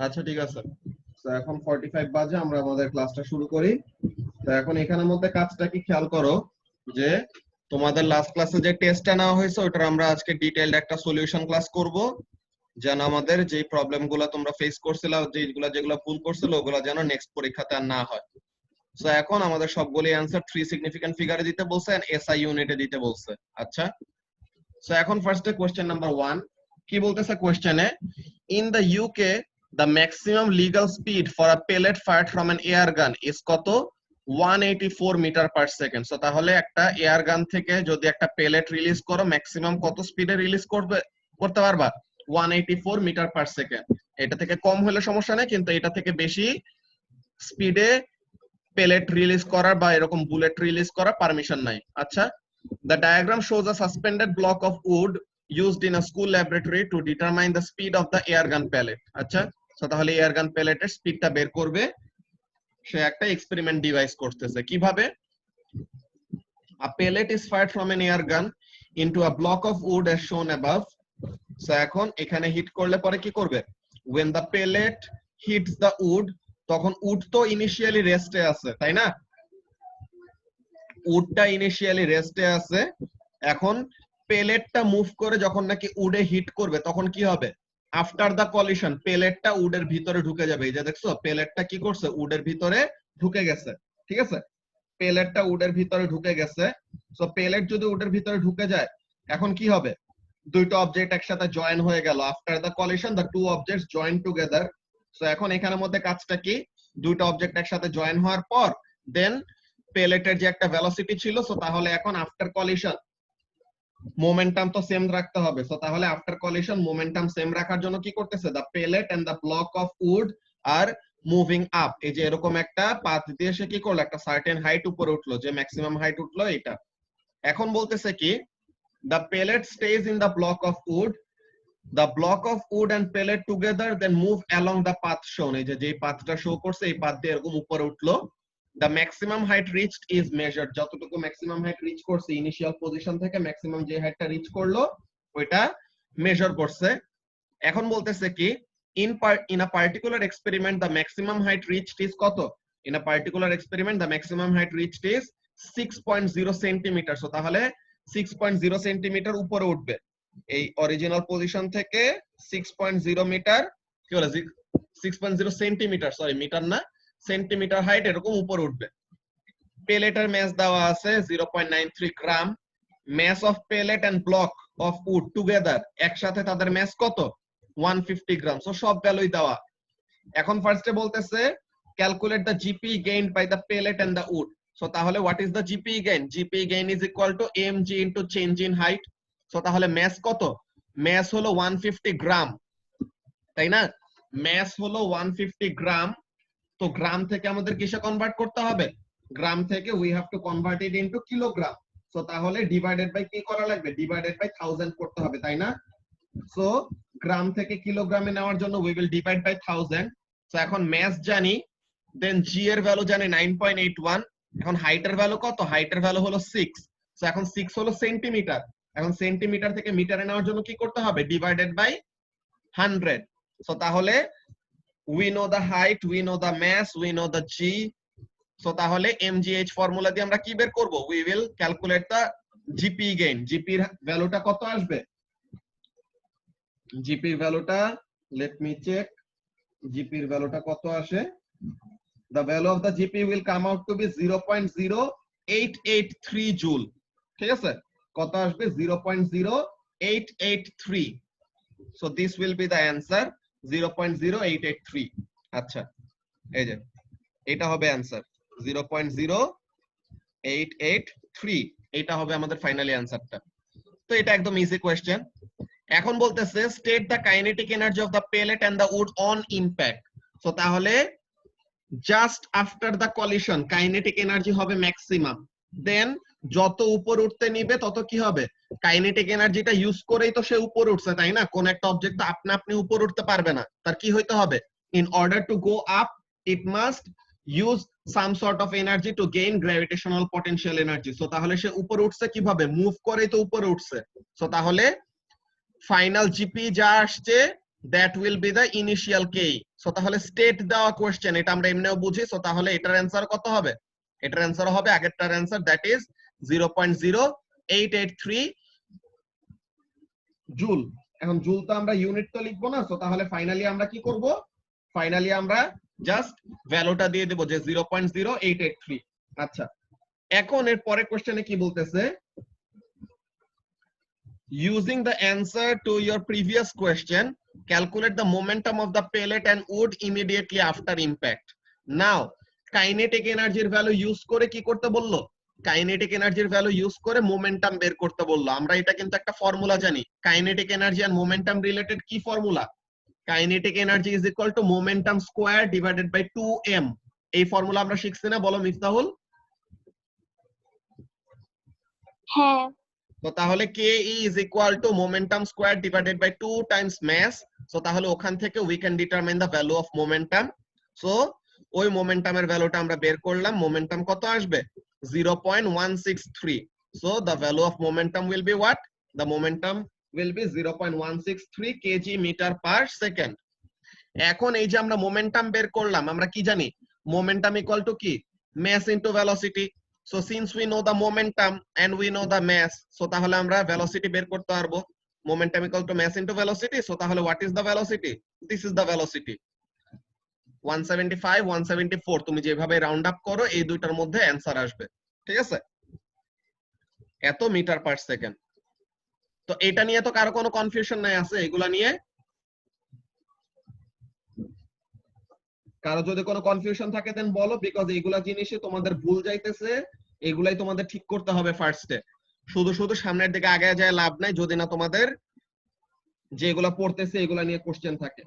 আচ্ছা ঠিক আছে, তো এখন 45 বাজে, আমরা আমাদের ক্লাসটা শুরু করি। তো এখন এখানের মধ্যে কাজটা কি খেয়াল করো, যে তোমাদের লাস্ট ক্লাসে যে টেস্টটা নেওয়া হয়েছে ওটার আমরা আজকে ডিটেইলড একটা সলিউশন ক্লাস করব, যেন আমাদের যে প্রবলেম গুলা তোমরা ফেস করছিলে, যেগুলো ভুল করছিল ওগুলা যেন নেক্সট পরীক্ষাতে আর না হয়। সো এখন আমাদের সবগুলি অ্যানসার 3 সিগনিফিকেন্ট ফিগারে দিতে বলছে এন্ড এসআই ইউনিটে দিতে বলছে। আচ্ছা, সো এখন ফার্স্টে কোশ্চেন নাম্বার 1 কি বলতেছে কোশ্চেনে, in the UK the maximum legal speed for a pellet fired from an air gun is কত, 184 মিটার পার সেকেন্ড। সো তাহলে একটা এয়ার গান থেকে যদি একটা পেলেট রিলিজ করো ম্যাক্সিমাম কত স্পিডে রিলিজ করতে পারবা, 184 মিটার পার সেকেন্ড। এটা থেকে কম হলে সমস্যা নেই, কিন্তু এটা থেকে বেশি স্পিডে পেলেট রিলিজ করার বা এরকম বুলেট রিলিজ করার পারমিশন নাই। আচ্ছা, the diagram shows a suspended block of wood used in a school laboratory to determine the speed of the air gun pellet. আচ্ছা, সো তাহলে এয়ার গান পেলেটের স্পিডটা বের করবে, সে একটা এক্সপেরিমেন্ট ডিভাইস করতেছে। কিভাবে, a pellet is fired from an air gun into a block of wood as shown above. So এখন এখানে হিট করলে পরে কি করবে, when the pellet hits the wood, তখন উড তো ইনিশিয়ালি রেস্টে আছে তাই না, উডটা ইনিশিয়ালি রেস্টে আছে। এখন পেলেটটা মুভ করে যখন নাকি উডে হিট করবে তখন কি হবে, আফটার দা কলিশন পেলেটটা উডের ভিতরে ঢুকে যাবে। এই যে দেখছো পেলেটটা কি করছে, উডের ভিতরে ঢুকে গেছে। ঠিক আছে, পেলেটটা উডের ভিতরে ঢুকে গেছে। সো পেলেট যদি উডের ভিতরে ঢুকে যায়, এখন কি হবে, দুইটা অবজেক্ট একসাথে জয়েন হয়ে গেল। After the collision the two objects join together. So এখন এখানের মধ্যে কাজটা কি, দুইটা অবজেক্ট একসাথে জয়েন হওয়ার পর দেন পেলেটের যে একটা ভেলোসিটি ছিল, সো তাহলে এখন আফটার কলিশন মোমেন্টাম তো সেম রাখতে হবে। সো তাহলে আফটার কলিশন মোমেন্টাম সেম রাখার জন্য কি করতেছে, the pellet and the block of wood are moving up. এই যে এরকম একটা পাথ দিয়ে সে কি করলো, একটা সার্টেন হাইট উপরে উঠলো, যে ম্যাক্সিমাম হাইট উঠলো এটা। এখন বলতেছে কি, the pellet stays in the block of wood, the block of wood and pellet together then move along the path shown। এই যে পাথটা শো করছে এই পাথ দিয়ে এরকম উপরে উঠলো। the maximum height reached is measured, যতটুকু ম্যাক্সিমাম হাইট রিচ করছে ইনিশিয়াল পজিশন থেকে ম্যাক্সিমাম যে হাইটটা রিচ করলো ওইটা মেজার করছে। এখন বলতেছে কি, in a particular experiment the maximum height reached is কত, in a particular experiment the maximum height reached is 6.0 centimetre. So তাহলে 6.0 সেন্টিমিটার উপরে উঠবে, এই অরিজিনাল পজিশন থেকে 6.0 মিটার, কি বলে 6.0 সেন্টিমিটার, সরি মিটার না, সেন্টিমিটার হাইট এরকম উপরে উঠবে। পেলেটের ম্যাস দেওয়া আছে 0.93 gram, mass of pellet and block of wood together, একসাথে তাদের ম্যাস কত, 150 গ্রাম। সো সব ভ্যালুই দেওয়া। এখন ফার্স্টে বলতেছে calculate the GP gained by the pellet and the wood. So তাহলে what is the GP gain, GP gain is equal to mg into change in height. So তাহলে ম্যাস কত, ম্যাস হলো 150 গ্রাম তাই না, ম্যাস হলো 150 গ্রাম। তো গ্রাম থেকে আমাদের কিসে কনভার্ট করতে হবে, গ্রাম থেকে we have to convert it into kilogram. So তাহলে ডিভাইডেড বাই কি করা লাগবে, ডিভাইডেড বাই 1000 করতে হবে তাই না। সো গ্রাম থেকে কিলোগ্রামে নেওয়ার জন্য we will divide by 1000। So এখন ম্যাস জানি, দেন জি এর ভ্যালু জানি 9.81। এখন হাইটের ভ্যালু কত, হাইটের ভ্যালু হলো 6। সো এখন 6 হলো সেন্টিমিটার, এখন সেন্টিমিটার থেকে মিটারে নেওয়ার জন্য কি করতে হবে, ডিভাইডেড বাই 100। সো তাহলে we know the height, we know the mass, we know the g. So তাহলে mgh ফর্মুলা দিয়ে আমরা কি বের করব, we will calculate the gp gain। gp এর ভ্যালুটা কত আসবে, gp এর ভ্যালুটা let me check, gp এর ভ্যালুটা কত আসে, the value of the gp will come out to be 0.0883 joule. ঠিক আছে, কত আসবে, 0.0883। so this will be the answer, 0.0883। আচ্ছা, এই যে এটা হবে অ্যানসার 0.0883, এটা হবে আমাদের ফাইনালি অ্যানসারটা। তো এটা একদম ইজি কোশ্চেন। এখন বলতেছে state the kinetic energy of the pellet and the wood on impact. So তাহলে just after the collision kinetic energy হবে ম্যাক্সিমাম, দেন যত উপর উঠতে নিবে তত কি হবে, কাইনেটিক এনার্জিটা ইউজ করেই তো সে উপর উঠছে তাই না, কোন একটা অবজেক্ট আপনি আপনি উপর উঠতে পারবে না, তার কি হইতে হবে, in order to go up it must use some sort of energy to gain gravitational potential energy. So তাহলে সে উপরে উঠছে কিভাবে, মুভ করেই তো উপরে উঠছে। সো তাহলে ফাইনাল জিপি যা আসছে that will be the initial k so তাহলে স্টেট দেওয়া কোশ্চেন এটা আমরা এমনিও বুঝি সো তাহলে এটার অ্যানসার কত হবে এটার অ্যানসার হবে আগেরটার অ্যানসার দ্যাট ইজ 0.0883 জুল এখন জুল তো আমরা ইউনিট তো লিখবো না সো তাহলে ফাইনালি আমরা কি করব ফাইনালি আমরা জাস্ট ভ্যালুটা দিয়ে দেব যে 0.0883 আচ্ছা এখন এর পরের কোশ্চেনে কি বলতেছে using the answer to your previous question calculate the momentum of the pellet and wood immediately after impact now kinetic energy এর ভ্যালু ইউজ করে কি করতে বললো কাইনেটিক এনার্জির ভ্যালু ইউজ করে মোমেন্টাম বের করতে বললো আমরা এটা কিন্তু একটা ফর্মুলা জানি kinetic energy and momentum related কি formula kinetic energy is equal to momentum square divided by 2m এই ফর্মুলা আমরা শিখছি না বলো মিফতাহুল হ্যাঁ তো তাহলে ke is equal to momentum square divided by 2 times mass so তাহলে ওখান থেকে we can determine the value of momentum so ওই মোমেন্টামের ভ্যালুটা আমরা বের করলাম মোমেন্টাম কত আসবে 0.163 so the value of momentum will be what the momentum will be 0.163 kg meter per second এখন এই যে আমরা মোমেন্টাম বের করলাম আমরা কি জানি মোমেন্টাম ইকুয়াল টু কি mass into velocity so since we know the momentum and we know the mass so তাহলে আমরা velocity বের করতে পারবো momentum equal to mass into velocity so তাহলে what is the velocity this is the velocity 175 174 তুমি যেভাবে round up করো এই দুইটার মধ্যে অ্যানসার আসবে ঠিক আছে এত মিটার পার সেকেন্ড তো এটা নিয়ে তো কারো কোনো কনফিউশন নাই আছে এগুলা নিয়ে কারো যদি কোনো কনফিউশন থাকে দেন বলো বিকজ এইগুলা জিনিসে তোমাদের ভুল যাইতেছে এগুলাই তোমাদের ঠিক করতে হবে ফার্স্টে শুধু শুধু সামনের দিকে আগায় যায় লাভ নাই যদি না তোমাদের যেগুলা পড়তেছে এগুলা নিয়ে কোশ্চেন থাকে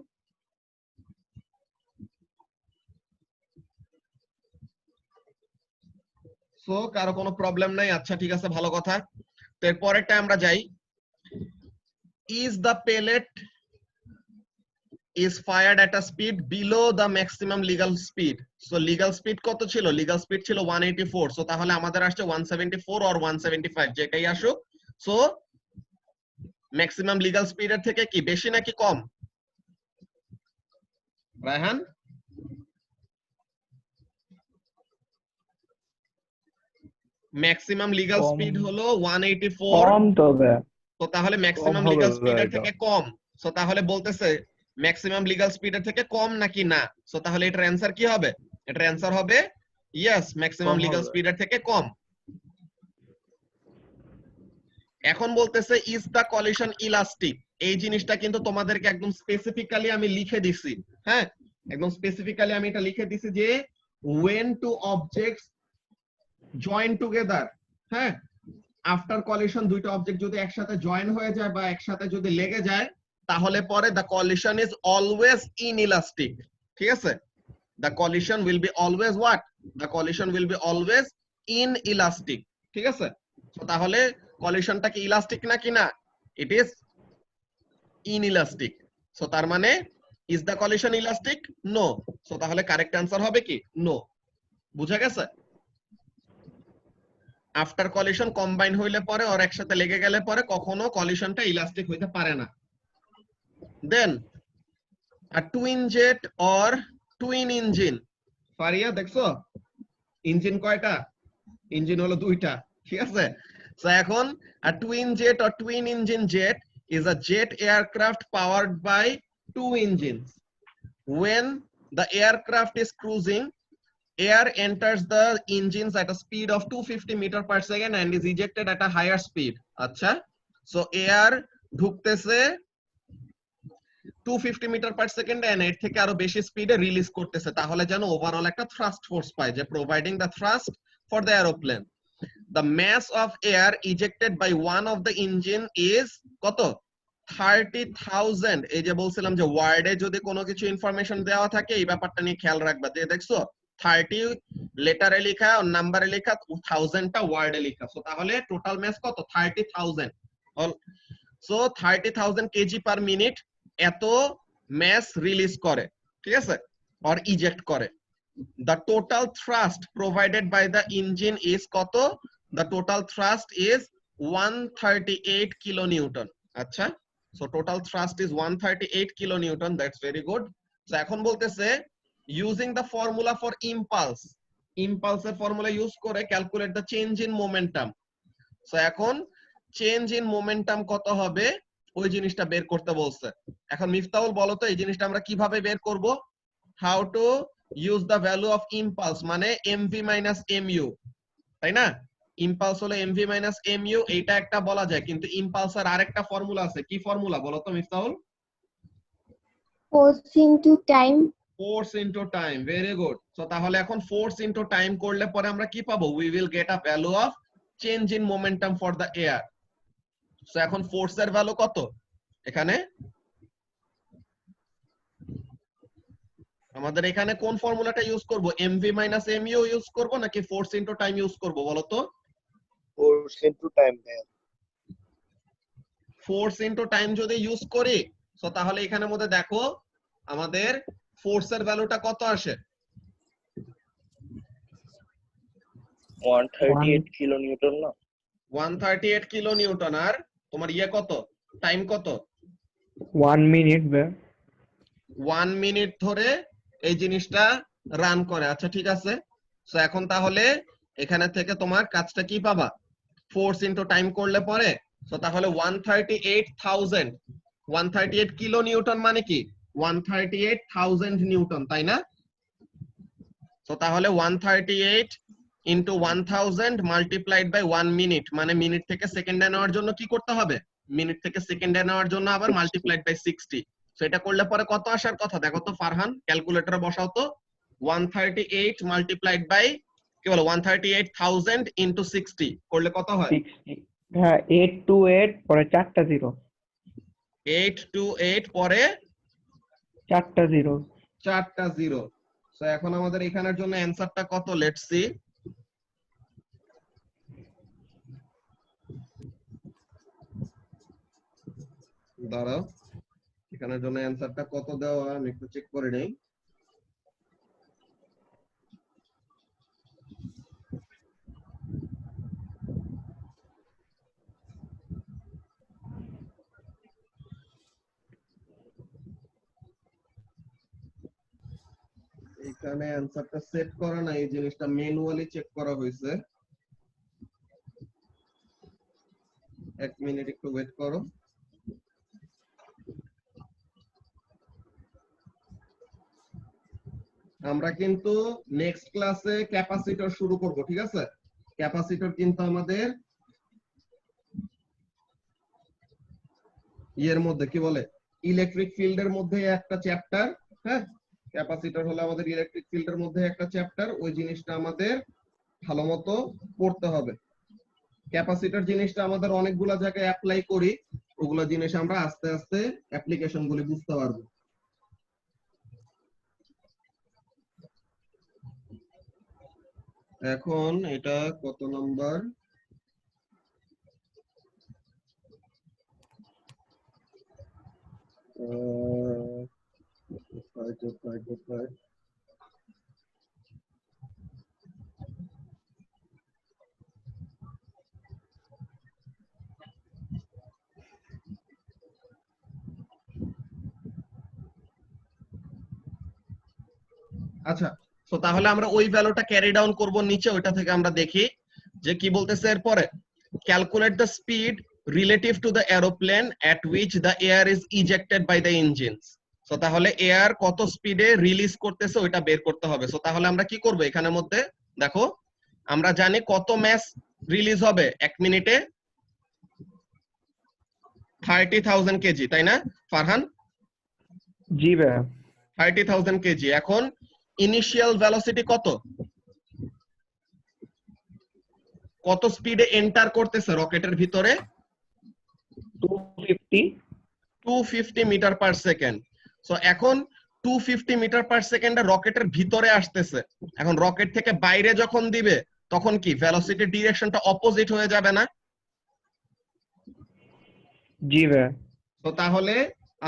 সো কারো কোনো প্রবলেম নাই আচ্ছা ঠিক আছে ভালো কথা তো এর পরেরটা আমরা যাই is the pellet is fired at a speed below the maximum legal speed so legal speed কত ছিল legal speed ছিল 184 সো তাহলে আমাদের আসছে 174 or 175 যেটাই আসুক সো ম্যাক্সিমাম লিগ্যাল স্পিড এর থেকে কি বেশি নাকি কম রায়হান ম্যাক্সিমাম লিগ্যাল স্পিড হলো 184 কম তবে তো তাহলে ম্যাক্সিমাম কম লিগ্যাল হবে স্পিড এর এটা। থেকে কম সো তাহলে বলতেছে ম্যাক্সিমাম লিগ্যাল স্পিড এর থেকে কম নাকি না সো তাহলে এটার অ্যানসার কি হবে এটার অ্যানসার হবে ইয়েস ম্যাক্সিমাম কম লিগ্যাল হবে। স্পিড এর থেকে কম এখন বলতেছে ইজ দা কলিশন ইলাস্টিক এই জিনিসটা কিন্তু তোমাদেরকে একদম স্পেসিফিক্যালি আমি লিখে দিছি হ্যাঁ একদম স্পেসিফিক্যালি আমি এটা লিখে দিছি যে when two objects join together হ্যাঁ আফটার কলিশন দুইটা অবজেক্ট যদি একসাথে জয়েন হয়ে যায় বা একসাথে যদি লেগে যায় তাহলে পরে the collision is always inelastic ঠিক আছে the collision will be always what the collision will be always inelastic ঠিক আছে তো তাহলে কলিশনটা কি ইলাস্টিক নাকি না ইট ইজ ইনইলাস্টিক সো তার মানে is the collision elastic no so তাহলে কারেক্ট অ্যানসার হবে কি নো বুঝা গেছে আফটার কলিশন কম্বাইন হইলে পরে আর একসাথে লেগে গেলে পরে কখনো কলিশনটা ইলাস্টিক হইতে পারে না then a twin jet or twin engine Faria দেখছো ইঞ্জিন কয়টা ইঞ্জিন হলো দুইটা ঠিক আছে সো এখন a twin jet or twin engine jet is a jet aircraft powered by two engines when the aircraft is cruising air enters the engines at a speed of 250 meter per second and is ejected at a higher speed acha so air ঢুকতেছে 250 metre per second and এর থেকে আরো বেশি স্পিডে release করতেছে তাহলে যেন overall একটা থ্রাস্ট ফোর্স পায় যে providing the thrust for the aeroplane the mass of air ejected by one of the engine is কত 30,000 এই যে বলছিলাম যে ওয়ার্ডে যদি কোনো কিছু ইনফরমেশন দেওয়া থাকে এই ব্যাপারটা নিয়ে খেয়াল রাখবা যে দেখছো 30 লেটারে লেখা আর নাম্বারে লেখা 1000 টা ওয়ার্ডে লেখা সো তাহলে টোটাল মাস কত 30,000 সো 30,000 কেজি পার মিনিট এত মাস রিলিজ করে ঠিক আছে আর ইজেক্ট করে the total thrust provided by the engine is কত the total thrust is 138 kilonewton আচ্ছা so total thrust is 138 kilonewton, that's very good. So এখন বলতেছে using the formula for impulse, ইম্পালসের ফর্মুলা ইউজ করে calculate the change in momentum. So এখন change in momentum কত হবে ওই জিনিসটা বের করতে বলছে। এখন মিফতাহুল বলো তো এই জিনিসটা আমরা কিভাবে বের করব? How to use the value of impulse, মানে এমভি মাইনাস এমইউ, তাই না? ইম্পালস হলো এমভি মাইনাস এমইউ, এইটা একটা বলা যায়, কিন্তু ইম্পালসের আরেকটা ফর্মুলা আছে। কি ফর্মুলা বলো তো Miftahul? Force into time. Force into time, very good. So তাহলে এখন ফোর্স ইনটু টাইম করলে পরে আমরা কি পাবো? We will get a value of change in momentum for the air. So এখন ফোর্সের ভ্যালু কত এখানে? আমাদের এখানে কোন ফর্মুলাটা ইউজ করব? এমভি মাইনাস এমইউ ইউজ করব নাকি ফোর্স ইনটু টাইম ইউজ করব বলো তো? ফোর্স ইনটু টাইম ভাইয়া। ফোর্স ইনটু টাইম যদি ইউজ করি সো তাহলে এখানের মধ্যে দেখো আমাদের ফোর্সের ভ্যালুটা কত আসে? 138 কিলোনিউটন না? 138 কিলো নিউটন। আর তোমার ইয়ে কত, টাইম কত? 1 মিনিট ভাইয়া। 1 মিনিট ধরে এই জিনিসটা রান করে। আচ্ছা ঠিক আছে। সো এখন তাহলে এখানে থেকে তোমার কাজটা কি পাবা? ফোর্স ইনটু টাইম করলে পরে সো তাহলে 138,000, 138 কিলো নিউটন মানে কি 138,000 নিউটন, তাই না? সো তাহলে 138 ইনটু 1000 মাল্টিপ্লাইড বাই 1 মিনিট, মানে মিনিট থেকে সেকেন্ডে নেওয়ার জন্য কি করতে হবে? মিনিট থেকে সেকেন্ডে নেওয়ার জন্য আবার মাল্টিপ্লাইড বাই 60। সো এটা করলে পরে কত আসার কথা দেখো তো ফারহান, ক্যালকুলেটরে বসাও তো। 138 মাল্টিপ্লাইড বাই কি বলো 138,000 ইনটু 60 করলে কত হয়? 60 হ্যাঁ, 828 পরে 4টা 0। 828 পরে 4টা 0। 4টা 0। সো এখন আমাদের এখানের জন্য অ্যানসারটা কত? Let's see. দাঁড়াও, এখানের জন্য অ্যানসারটা কত দেওয়া আমি একটু চেক করে নেই। এখানে অ্যানসারটা সেট করা নাই, এই জিনিসটা ম্যানুয়ালি চেক করা হয়েছে। এক মিনিট একটু ওয়েট করো। আমরা কিন্তু নেক্সট ক্লাসে ক্যাপাসিটর শুরু করব, ঠিক আছে? ক্যাপাসিটর কিন্তু আমাদের ইয়ের মধ্যে কি বলে ইলেকট্রিক ফিল্ডের মধ্যে একটা চ্যাপ্টার। হ্যাঁ, ক্যাপাসিটর হলো আমাদের ইলেকট্রিক ফিল্ডের মধ্যে একটা চ্যাপ্টার, ওই জিনিসটা আমাদের ভালো মতো পড়তে হবে। ক্যাপাসিটর জিনিসটা আমাদের অনেকগুলা জায়গায় অ্যাপ্লাই করি, ওগুলা জিনিস আমরা আস্তে আস্তে অ্যাপ্লিকেশন গুলি বুঝতে পারবো। এখন এটা কত নাম্বার? কোথায় আচ্ছা, তো তাহলে আমরা ওই ভ্যালুটা ক্যারি ডাউন করব নিচে, ওইটা থেকে আমরা দেখি যে কি বলতেছে এরপরে। Calculate the speed relative to the aeroplane at which the air is ejected by the engines. So তাহলে এয়ার কত স্পিডে রিলিজ করতেছে ওইটা বের করতে হবে। সো তাহলে আমরা কি করব এখানের মধ্যে দেখো, আমরা জানি কত ম্যাস রিলিজ হবে 1 মিনিটে? 30,000 কেজি, তাই না ফারহান? জি ভাইয়া। 30,000 কেজি। এখন ইনিশিয়াল ভেলোসিটি কত? কত স্পিডে এন্টার করতেছে রকেটের ভিতরে? 250 মিটার পার সেকেন্ড। সো এখন 250 মিটার পার সেকেন্ডে রকেটের ভিতরে আসতেছে। এখন রকেট থেকে বাইরে যখন দিবে তখন কি ভেলোসিটির ডিরেকশনটা অপোজিট হয়ে যাবে না? জি ভাইয়া। তো তাহলে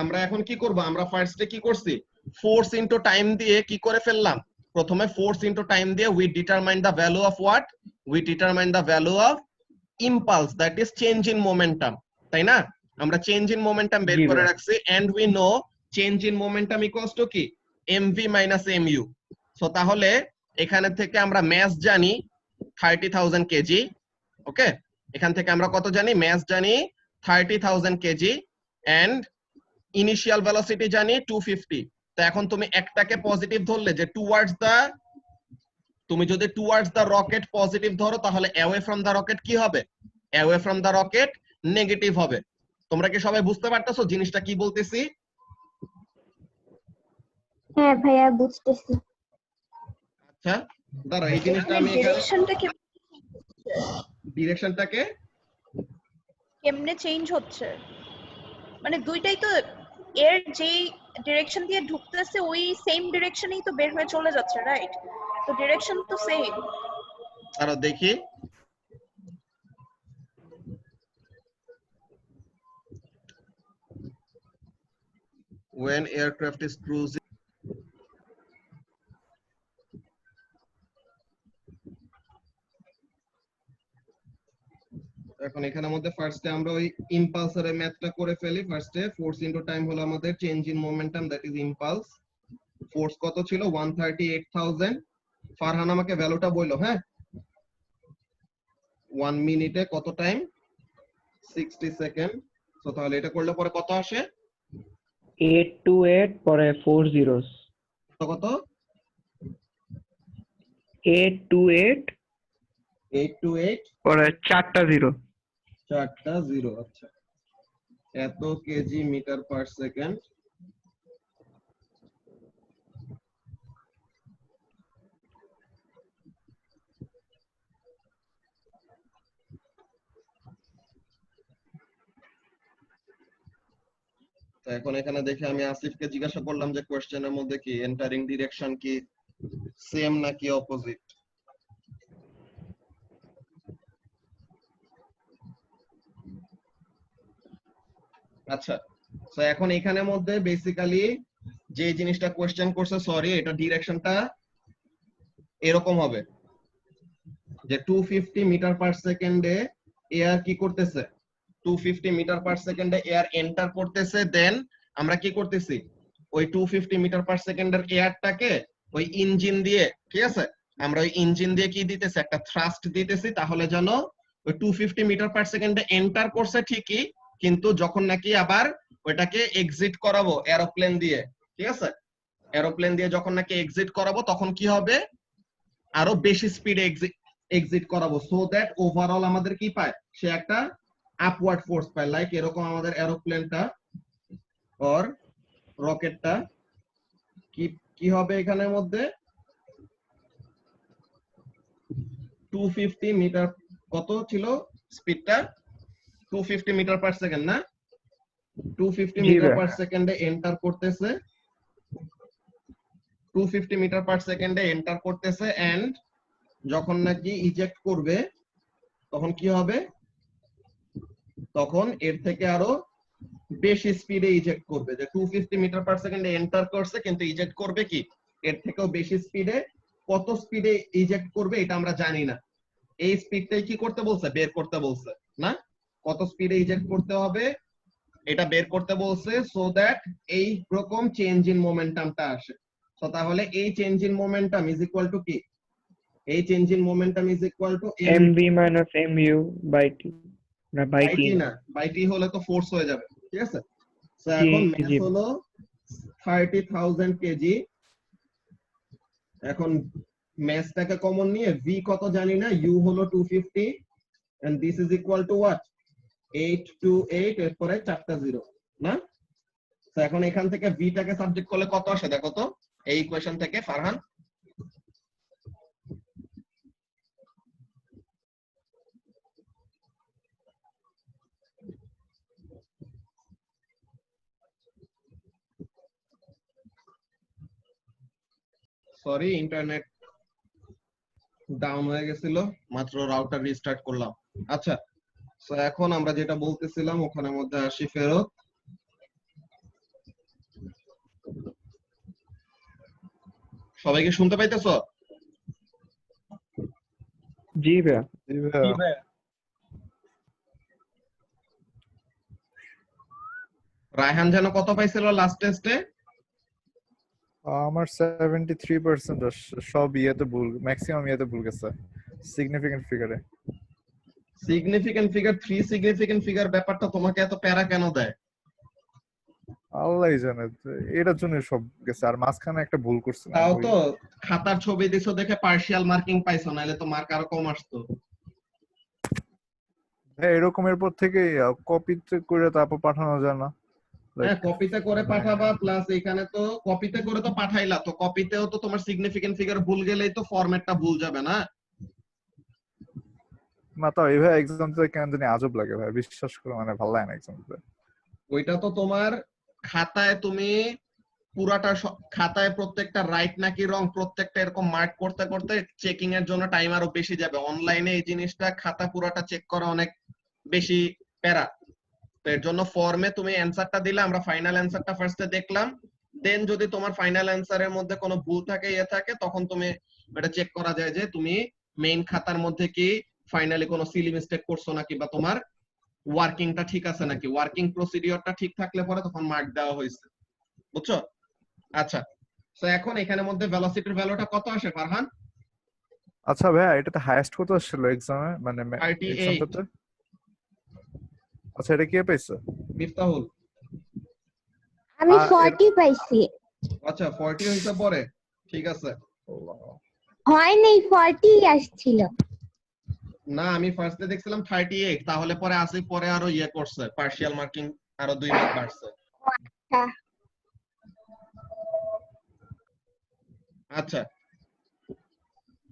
আমরা এখন কি করব? আমরা ফার্স্টে কি করছি? ফোর্স ইনটু টাইম দিয়ে কি করে ফেললাম? প্রথমে ফোর্স ইনটু টাইম দিয়ে we determine the value of what? We determine the value of impulse, that is change in momentum, তাই না? আমরা চেঞ্জ ইন মোমেন্টাম বের জি করে ভাইয়া। রাখছি and we know change in momentum equals to কি mv minus mu। So তাহলে এখানে থেকে আমরা ম্যাস জানি 30,000 কেজি। ওকে, এখান থেকে আমরা কত জানি? ম্যাস জানি 30,000 কেজি এন্ড ইনিশিয়াল ভেলোসিটি জানি 250। তো এখন তুমি একটাকে পজিটিভ ধরলে যে টুয়ার্ডস দা, তুমি যদি টুয়ার্ডস দা রকেট পজিটিভ ধরো তাহলে অ্যাওয়ে ফ্রম দা রকেট কি হবে? Away from the rocket negative হবে। তোমরা কি সবাই বুঝতে পারতেছো জিনিসটা কি বলতেছি? হ্যাঁ ভাইয়া বুঝতেছি। আচ্ছা দাঁড়াও, এই জিনিসটা আমি এখানে ডিরেকশনটা ডিরেকশনটাকে কেমনে চেঞ্জ হচ্ছে, মানে দুইটাই তো এর যেই ডিরেকশন দিয়ে ঢুকতেছে ওই সেম ডিরেকশনেই তো বের হয়ে চলে যাচ্ছে, রাইট? তো ডিরেকশন তো সেম। আরো দেখি, when aircraft is cruising এখন এখানের মধ্যে ফার্স্টে আমরা ওই ইম্পালসারের ম্যাথটা করে ফেলি। ফার্স্টে ফোর্স ইনটু টাইম হলো আমাদের change in momentum, that is impulse. Force কত ছিল? 138,000। ফারহান আমাকে ভ্যালুটা বললো। হ্যাঁ, 1 মিনিটে কত টাইম? 60 সেকেন্ড। সো তাহলে এটা করলে পরে কত আসে? 828 পরে 4 zeros। কত? 828 828 পরে 4টা জিরো। 4টা জিরো। আচ্ছা, এত কেজি মিটার পার সেকেন্ড। তো এখন এখানে দেখে আমি আসিফকে জিজ্ঞাসা করলাম যে কোশ্চেনের মধ্যে কি এন্টারিং ডিরেকশন কি সেম নাকি অপোজিট? আচ্ছা, তো এখন এখানের মধ্যে বেসিক্যালি যে জিনিসটা কোশ্চেন করছে, সরি, এটা ডিরেকশনটা এরকম হবে যে 250 মিটার পার সেকেন্ডে এয়ার কি করতেছে? 250 মিটার পার সেকেন্ডে এয়ার এন্টার করতেছে। দেন আমরা কি করতেছি? ওই 250 মিটার পার সেকেন্ডের এয়ারটাকে ওই ইঞ্জিন দিয়ে, ঠিক আছে, আমরা ওই ইঞ্জিন দিয়ে কি দিতেছি? একটা থ্রাস্ট দিতেছি। তাহলে যেন ওই 250 মিটার পার সেকেন্ডে এন্টার করছে ঠিকই, কিন্তু যখন নাকি আবার ওইটাকে এক্সিট করাবো এরোপ্লেন দিয়ে, ঠিক আছে, এরোপ্লেন দিয়ে যখন নাকি এক্সিট করাবো তখন কি হবে? আরো বেশি স্পিডে এক্সিট করাবো, সো দ্যাট ওভারঅল আমাদের কি পায়? সে একটা আপওয়ার্ড ফোর্স পায়। লাইক এরকম আমাদের এরোপ্লেনটা অর রকেটটা কি কি হবে এখানের মধ্যে? 250 মিটার, কত ছিল স্পিডটা? 250 মিটার পার সেকেন্ড না? 250 জি মিটার ভাইয়া। পার সেকেন্ডে এন্টার করতেছে, 250 মিটার পার সেকেন্ডে এন্টার করতেছে এন্ড যখন নাকি ইজেক্ট করবে তখন কি হবে? তখন এর থেকে আরো বেশি স্পিডে ইজেক্ট করবে। যে 250 মিটার পার সেকেন্ডে এন্টার করছে কিন্তু ইজেক্ট করবে কি এর থেকেও বেশি স্পিডে। কত স্পিডে ইজেক্ট করবে এটা আমরা জানি না। এই স্পিডটাই কি করতে বলছে? বের করতে বলছে না? কত স্পিডে ইজেক্ট করতে হবে এটা বের করতে বলছে, সো দ্যাট এই রকম চেঞ্জ ইন মোমেন্টামটা আসে। তো তাহলে এই change in momentum is equal to কি? এই change in momentum is equal two mv minus mu by t না by বাই t টি না। না, বাই টি হলে তো ফোর্স হয়ে যাবে, ঠিক আছে। তো জি এখন ম্যাস জি হলো 30,000 কেজি। এখন ম্যাসটাকে কমন নিয়ে ভি কত জানি না, ইউ হলো 250 and this is equal to what? 828 এরপরে 4টা জিরো না? তো এখন এখান থেকে ভি টাকে সাবজেক্ট করলে কত আসে দেখো তো এই ইকুয়েশন থেকে ফারহান? সরি, ইন্টারনেট ডাউন হয়ে গেছিল, মাত্র রাউটার রিস্টার্ট করলাম। আচ্ছা, তো এখন আমরা যেটা বলতেছিলাম ওখানের মধ্যে আসি ফেরত। সবাইকে শুনতে পাইতেছো? জি ভাইয়া। জি ভাইয়া। রায়হান যেন কত পাইছিল লাস্ট টেস্টে? আমার 73% সব ইয়েতে ভুল, ম্যাক্সিমাম ইয়েতে ভুল গেছে সিগনিফিকেন্ট ফিগারে। সিগনিফিকেন্ট ফিগার, 3 সিগনিফিকেন্ট ফিগার ব্যাপারটা তোমাকে এত প্যারা কেন দেয়? আল্লাহই জানে, এটার জন্য সব গেছে। আর মাঝখানে একটা ভুল করছিলাম। তাও ওই- তো খাতার ছবি দিছো দেখে পার্শিয়াল মার্কিং পাইছো, নাহলে তো মার্ক আরো কম আসতো। হ্যাঁ, এরকমের পর থেকে কপিতে করে তারপর পাঠানো যায় না? হ্যাঁ, কপিতে করে পাঠাবা, প্লাস এখানে তো কপিতে করে তো পাঠাইলা, তো কপিতেও তো তোমার সিগনিফিকেন্ট ফিগার ভুল গেলেই তো ফরম্যাটটা ভুল যাবে না? না, তাও এইভাবে এক্সাম দিতে কেন জানি আজব লাগে ভাই, বিশ্বাস করো, মানে ভালো লাগে না এক্সাম দিতে। ওইটা তো তোমার খাতায় তুমি পুরাটা খাতায় প্রত্যেকটা রাইট নাকি রং প্রত্যেকটা এরকম মার্ক করতে করতে চেকিং এর জন্য টাইম আরো বেশি যাবে। অনলাইনে এই জিনিসটা খাতা পুরাটা চেক করা অনেক বেশি প্যারা। তো এর জন্য ফর্মে তুমি অ্যানসারটা দিলে, আমরা ফাইনাল অ্যানসারটা ফার্স্টে দেখলাম, দেন যদি তোমার ফাইনাল অ্যানসারের মধ্যে কোনো ভুল থাকে থাকে তখন তুমি এটা চেক করা যায় যে তুমি মেইন খাতার মধ্যে কি ফাইনালি কোনো সিলি মিস্টেক করছো নাকি, বা তোমার ওয়ার্কিংটা ঠিক আছে নাকি। ওয়ার্কিং প্রসিডিওরটা ঠিক থাকলে পরে তখন মার্ক দেওয়া হয়েছে, বুঝছো? আচ্ছা, তো এখন এখানের মধ্যে ভেলোসিটির ভ্যালুটা কত আসে ফারহান? আচ্ছা ভাইয়া, এটাতে হাইয়েস্ট কত আসছিল এক্সামে, মানে 38। এক্সামটাতে? আচ্ছা, এটা কে পাইছে? মিফতাহুল। আমি আর 40 পাইছি। আচ্ছা, 40 হইছে পরে, ঠিক আছে। হয় নাই, 40 আসছিল। না, আমি ফার্স্টে দেখছিলাম 38, তাহলে পরে আসিফ পরে আরো ইয়ে করছে, পার্শিয়াল মার্কিং আরো 2 মার্ক বাড়ছে। আচ্ছা। আচ্ছা,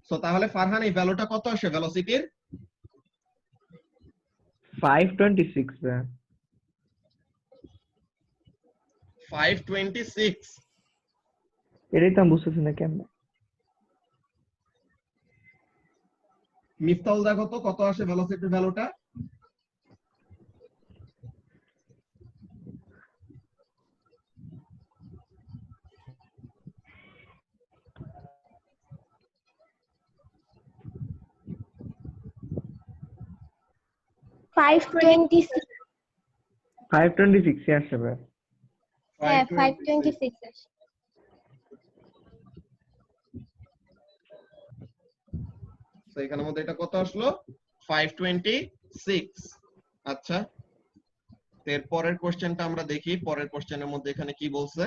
সো তাহলে ফারহান এই ভ্যালুটা কত আসে ভেলোসিটির? 526 ভাইয়া। 526। এটাই তো আমি বুঝতেছি না কেমন। মিফতাহুল দেখো তো কত আসে ভেলোসিটির ভ্যালুটা? ফাইভ 526 আসছে ভাইয়া। হ্যাঁ, 526 আসে। তো এখানের মধ্যে এটা কত আসলো? 526। আচ্ছা, এর পরের কোশ্চেনটা আমরা দেখি, পরের কোশ্চেনের মধ্যে এখানে কি বলছে।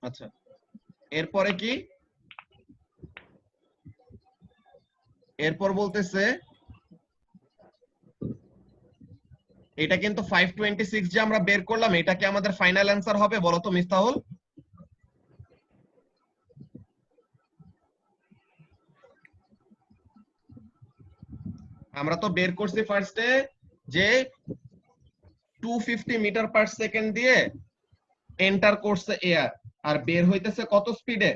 আচ্ছা, এরপরে কি? এরপর বলতেছে এটা কিন্তু 526 যে আমরা বের করলাম, এটা কি আমাদের ফাইনাল অ্যান্সার হবে বলো তো মিফতাহুল? আমরা তো বের করছি ফার্স্টে যে 250 মিটার পার সেকেন্ড দিয়ে এন্টার করছে এয়ার, আর বের হইতেছে কত স্পিডে?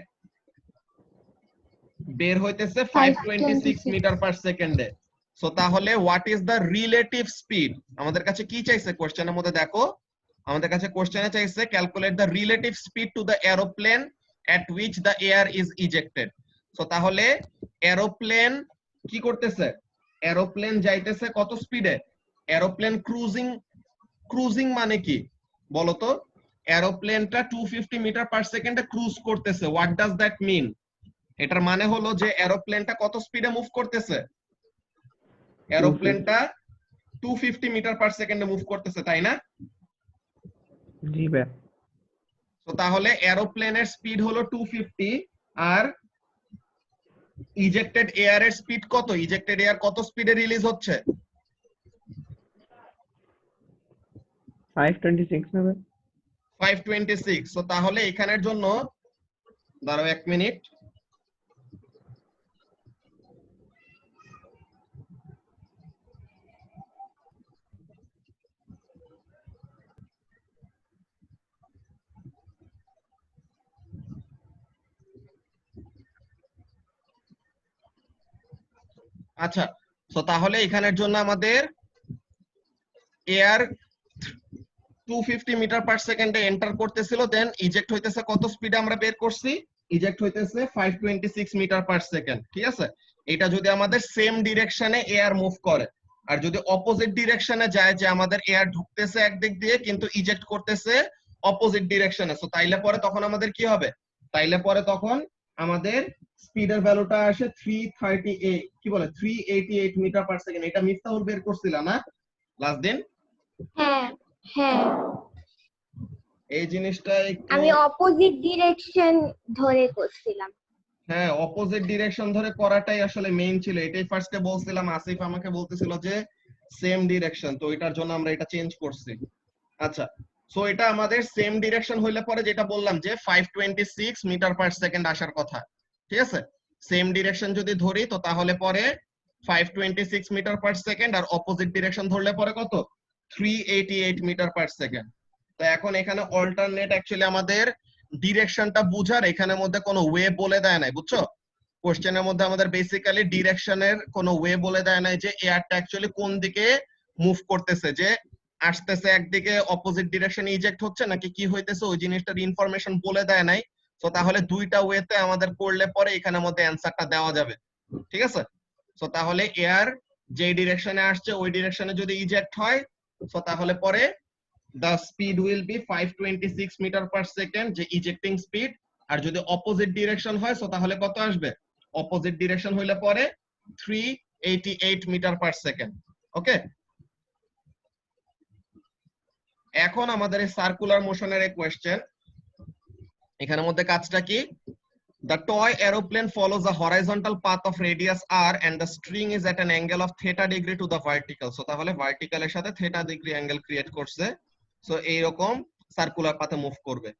বের হইতেছে 526 মিটার পার সেকেন্ডে। সো তাহলে what is the relative speed? আমাদের কাছে কি চাইছে কোশ্চেনের মধ্যে? দেখো, আমাদের কাছে কোশ্চেনে চাইছে calculate the relative speed to the aeroplane at which the air is ejected. So তাহলে এরোপ্লেন কি করতেছে? এরোপ্লেন যাইতেছে কত স্পিডে? Aeroplane cruising. ক্রুজিং মানে কি বলতো? এরোপ্লেনটা 250 মিটার পার সেকেন্ডে ক্রুজ করতেছে। What does that mean? এটার মানে হলো যে এরোপ্লেনটা কত স্পিডে মুভ করতেছে? এরোপ্লেনটা 250 মিটার পার সেকেন্ডে মুভ করতেছে, তাই না? জি ভাইয়া। তো তাহলে এরোপ্লেনের স্পিড হলো 250, আর ইজেক্টেড এয়ারের স্পিড কত? ইজেক্টেড এয়ার কত স্পিডে রিলিজ হচ্ছে? 526 না ভাইয়া? 526। তো তাহলে এখানের জন্য দাঁড়াও 1 মিনিট। আচ্ছা, তো তাহলে এখানের জন্য আমাদের এয়ার 250 মিটার পার সেকেন্ডে এন্টার করতেছিল, দেন ইজেক্ট হইতেছে কত স্পিডে আমরা বের করছি? ইজেক্ট হইতেছে 526 মিটার পার সেকেন্ড, ঠিক আছে? এটা যদি আমাদের সেম ডিরেকশনে এয়ার মুভ করে, আর যদি অপোজিট ডিরেকশনে যায়, যে আমাদের এয়ার ঢুকতেছে একদিক দিয়ে কিন্তু ইজেক্ট করতেছে অপোজিট ডিরেকশনে, সো তাইলে পরে তখন আমাদের কি হবে? তাইলে পরে তখন আমাদের স্পিডের ভ্যালুটা আসে 338, কি বলে 388 মিটার পার সেকেন্ড। এটা মিফতাহুল বের করছিল না লাস্ট দিন? হ্যাঁ হ্যাঁ, এই জিনিসটা একটু, আমি অপোজিট ডিরেকশন ধরে করছিলাম। হ্যাঁ অপোজিট ডিরেকশন ধরে করাটাই আসলে মেইন ছিল। এটাই ফার্স্টে বলছিলাম, আসিফ আমাকে বলতেছিল যে সেম ডিরেকশন, তো এটার জন্য আমরা এটা চেঞ্জ করছি। আচ্ছা, সো এটা আমাদের সেম ডিরেকশন হইলে পরে যেটা বললাম যে 526 মিটার পার সেকেন্ড আসার কথা, ঠিক আছে? সেম ডিরেকশন যদি ধরি তো তাহলে পরে 526 মিটার পার সেকেন্ড, আর অপোজিট ডিরেকশন ধরলে পরে কত? 388 মিটার পার সেকেন্ড। তো এখন এখানে অল্টারনেট অ্যাকচুয়ালি আমাদের ডিরেকশনটা বুঝার এখানের মধ্যে কোনো ওয়ে বলে দেয় নাই, বুঝছো? কোশ্চেনের মধ্যে আমাদের বেসিক্যালি ডিরেকশনের কোনো ওয়ে বলে দেয় নাই যে এয়ারটা অ্যাকচুয়ালি কোন দিকে মুভ করতেছে, যে আসতেছে একদিকে অপোজিট ডিরেকশনে ইজেক্ট হচ্ছে নাকি কি হইতেছে, ওই জিনিসটার ইনফরমেশন বলে দেয় নাই। তো তাহলে দুইটা ওয়েতে আমাদের করলে পরে এখানের মধ্যে অ্যানসারটা দেওয়া যাবে, ঠিক আছে? তো তাহলে এয়ার যে ডিরেকশনে আসছে ওই ডিরেকশনে যদি ইজেক্ট হয়, তো তাহলে পরে the speed will be 526 metre per second, যে ইজেক্টিং স্পিড। আর যদি অপোজিট ডিরেকশন হয় তো তাহলে কত আসবে? অপোজিট ডিরেকশন হইলে পরে 388 মিটার পার সেকেন্ড। ওকে, এখন আমাদের এই সার্কুলার মোশনের এই কোশ্চেন, এখানের মধ্যে কাজটা কি? The toy aeroplane follows a horizontal path of radius r and the string is at an angle of theta degree to the vertical. So তাহলে ভার্টিক্যাল এর সাথে theta degree অ্যাঙ্গেল ক্রিয়েট করছে। So এইরকম circular পাথে move করবে।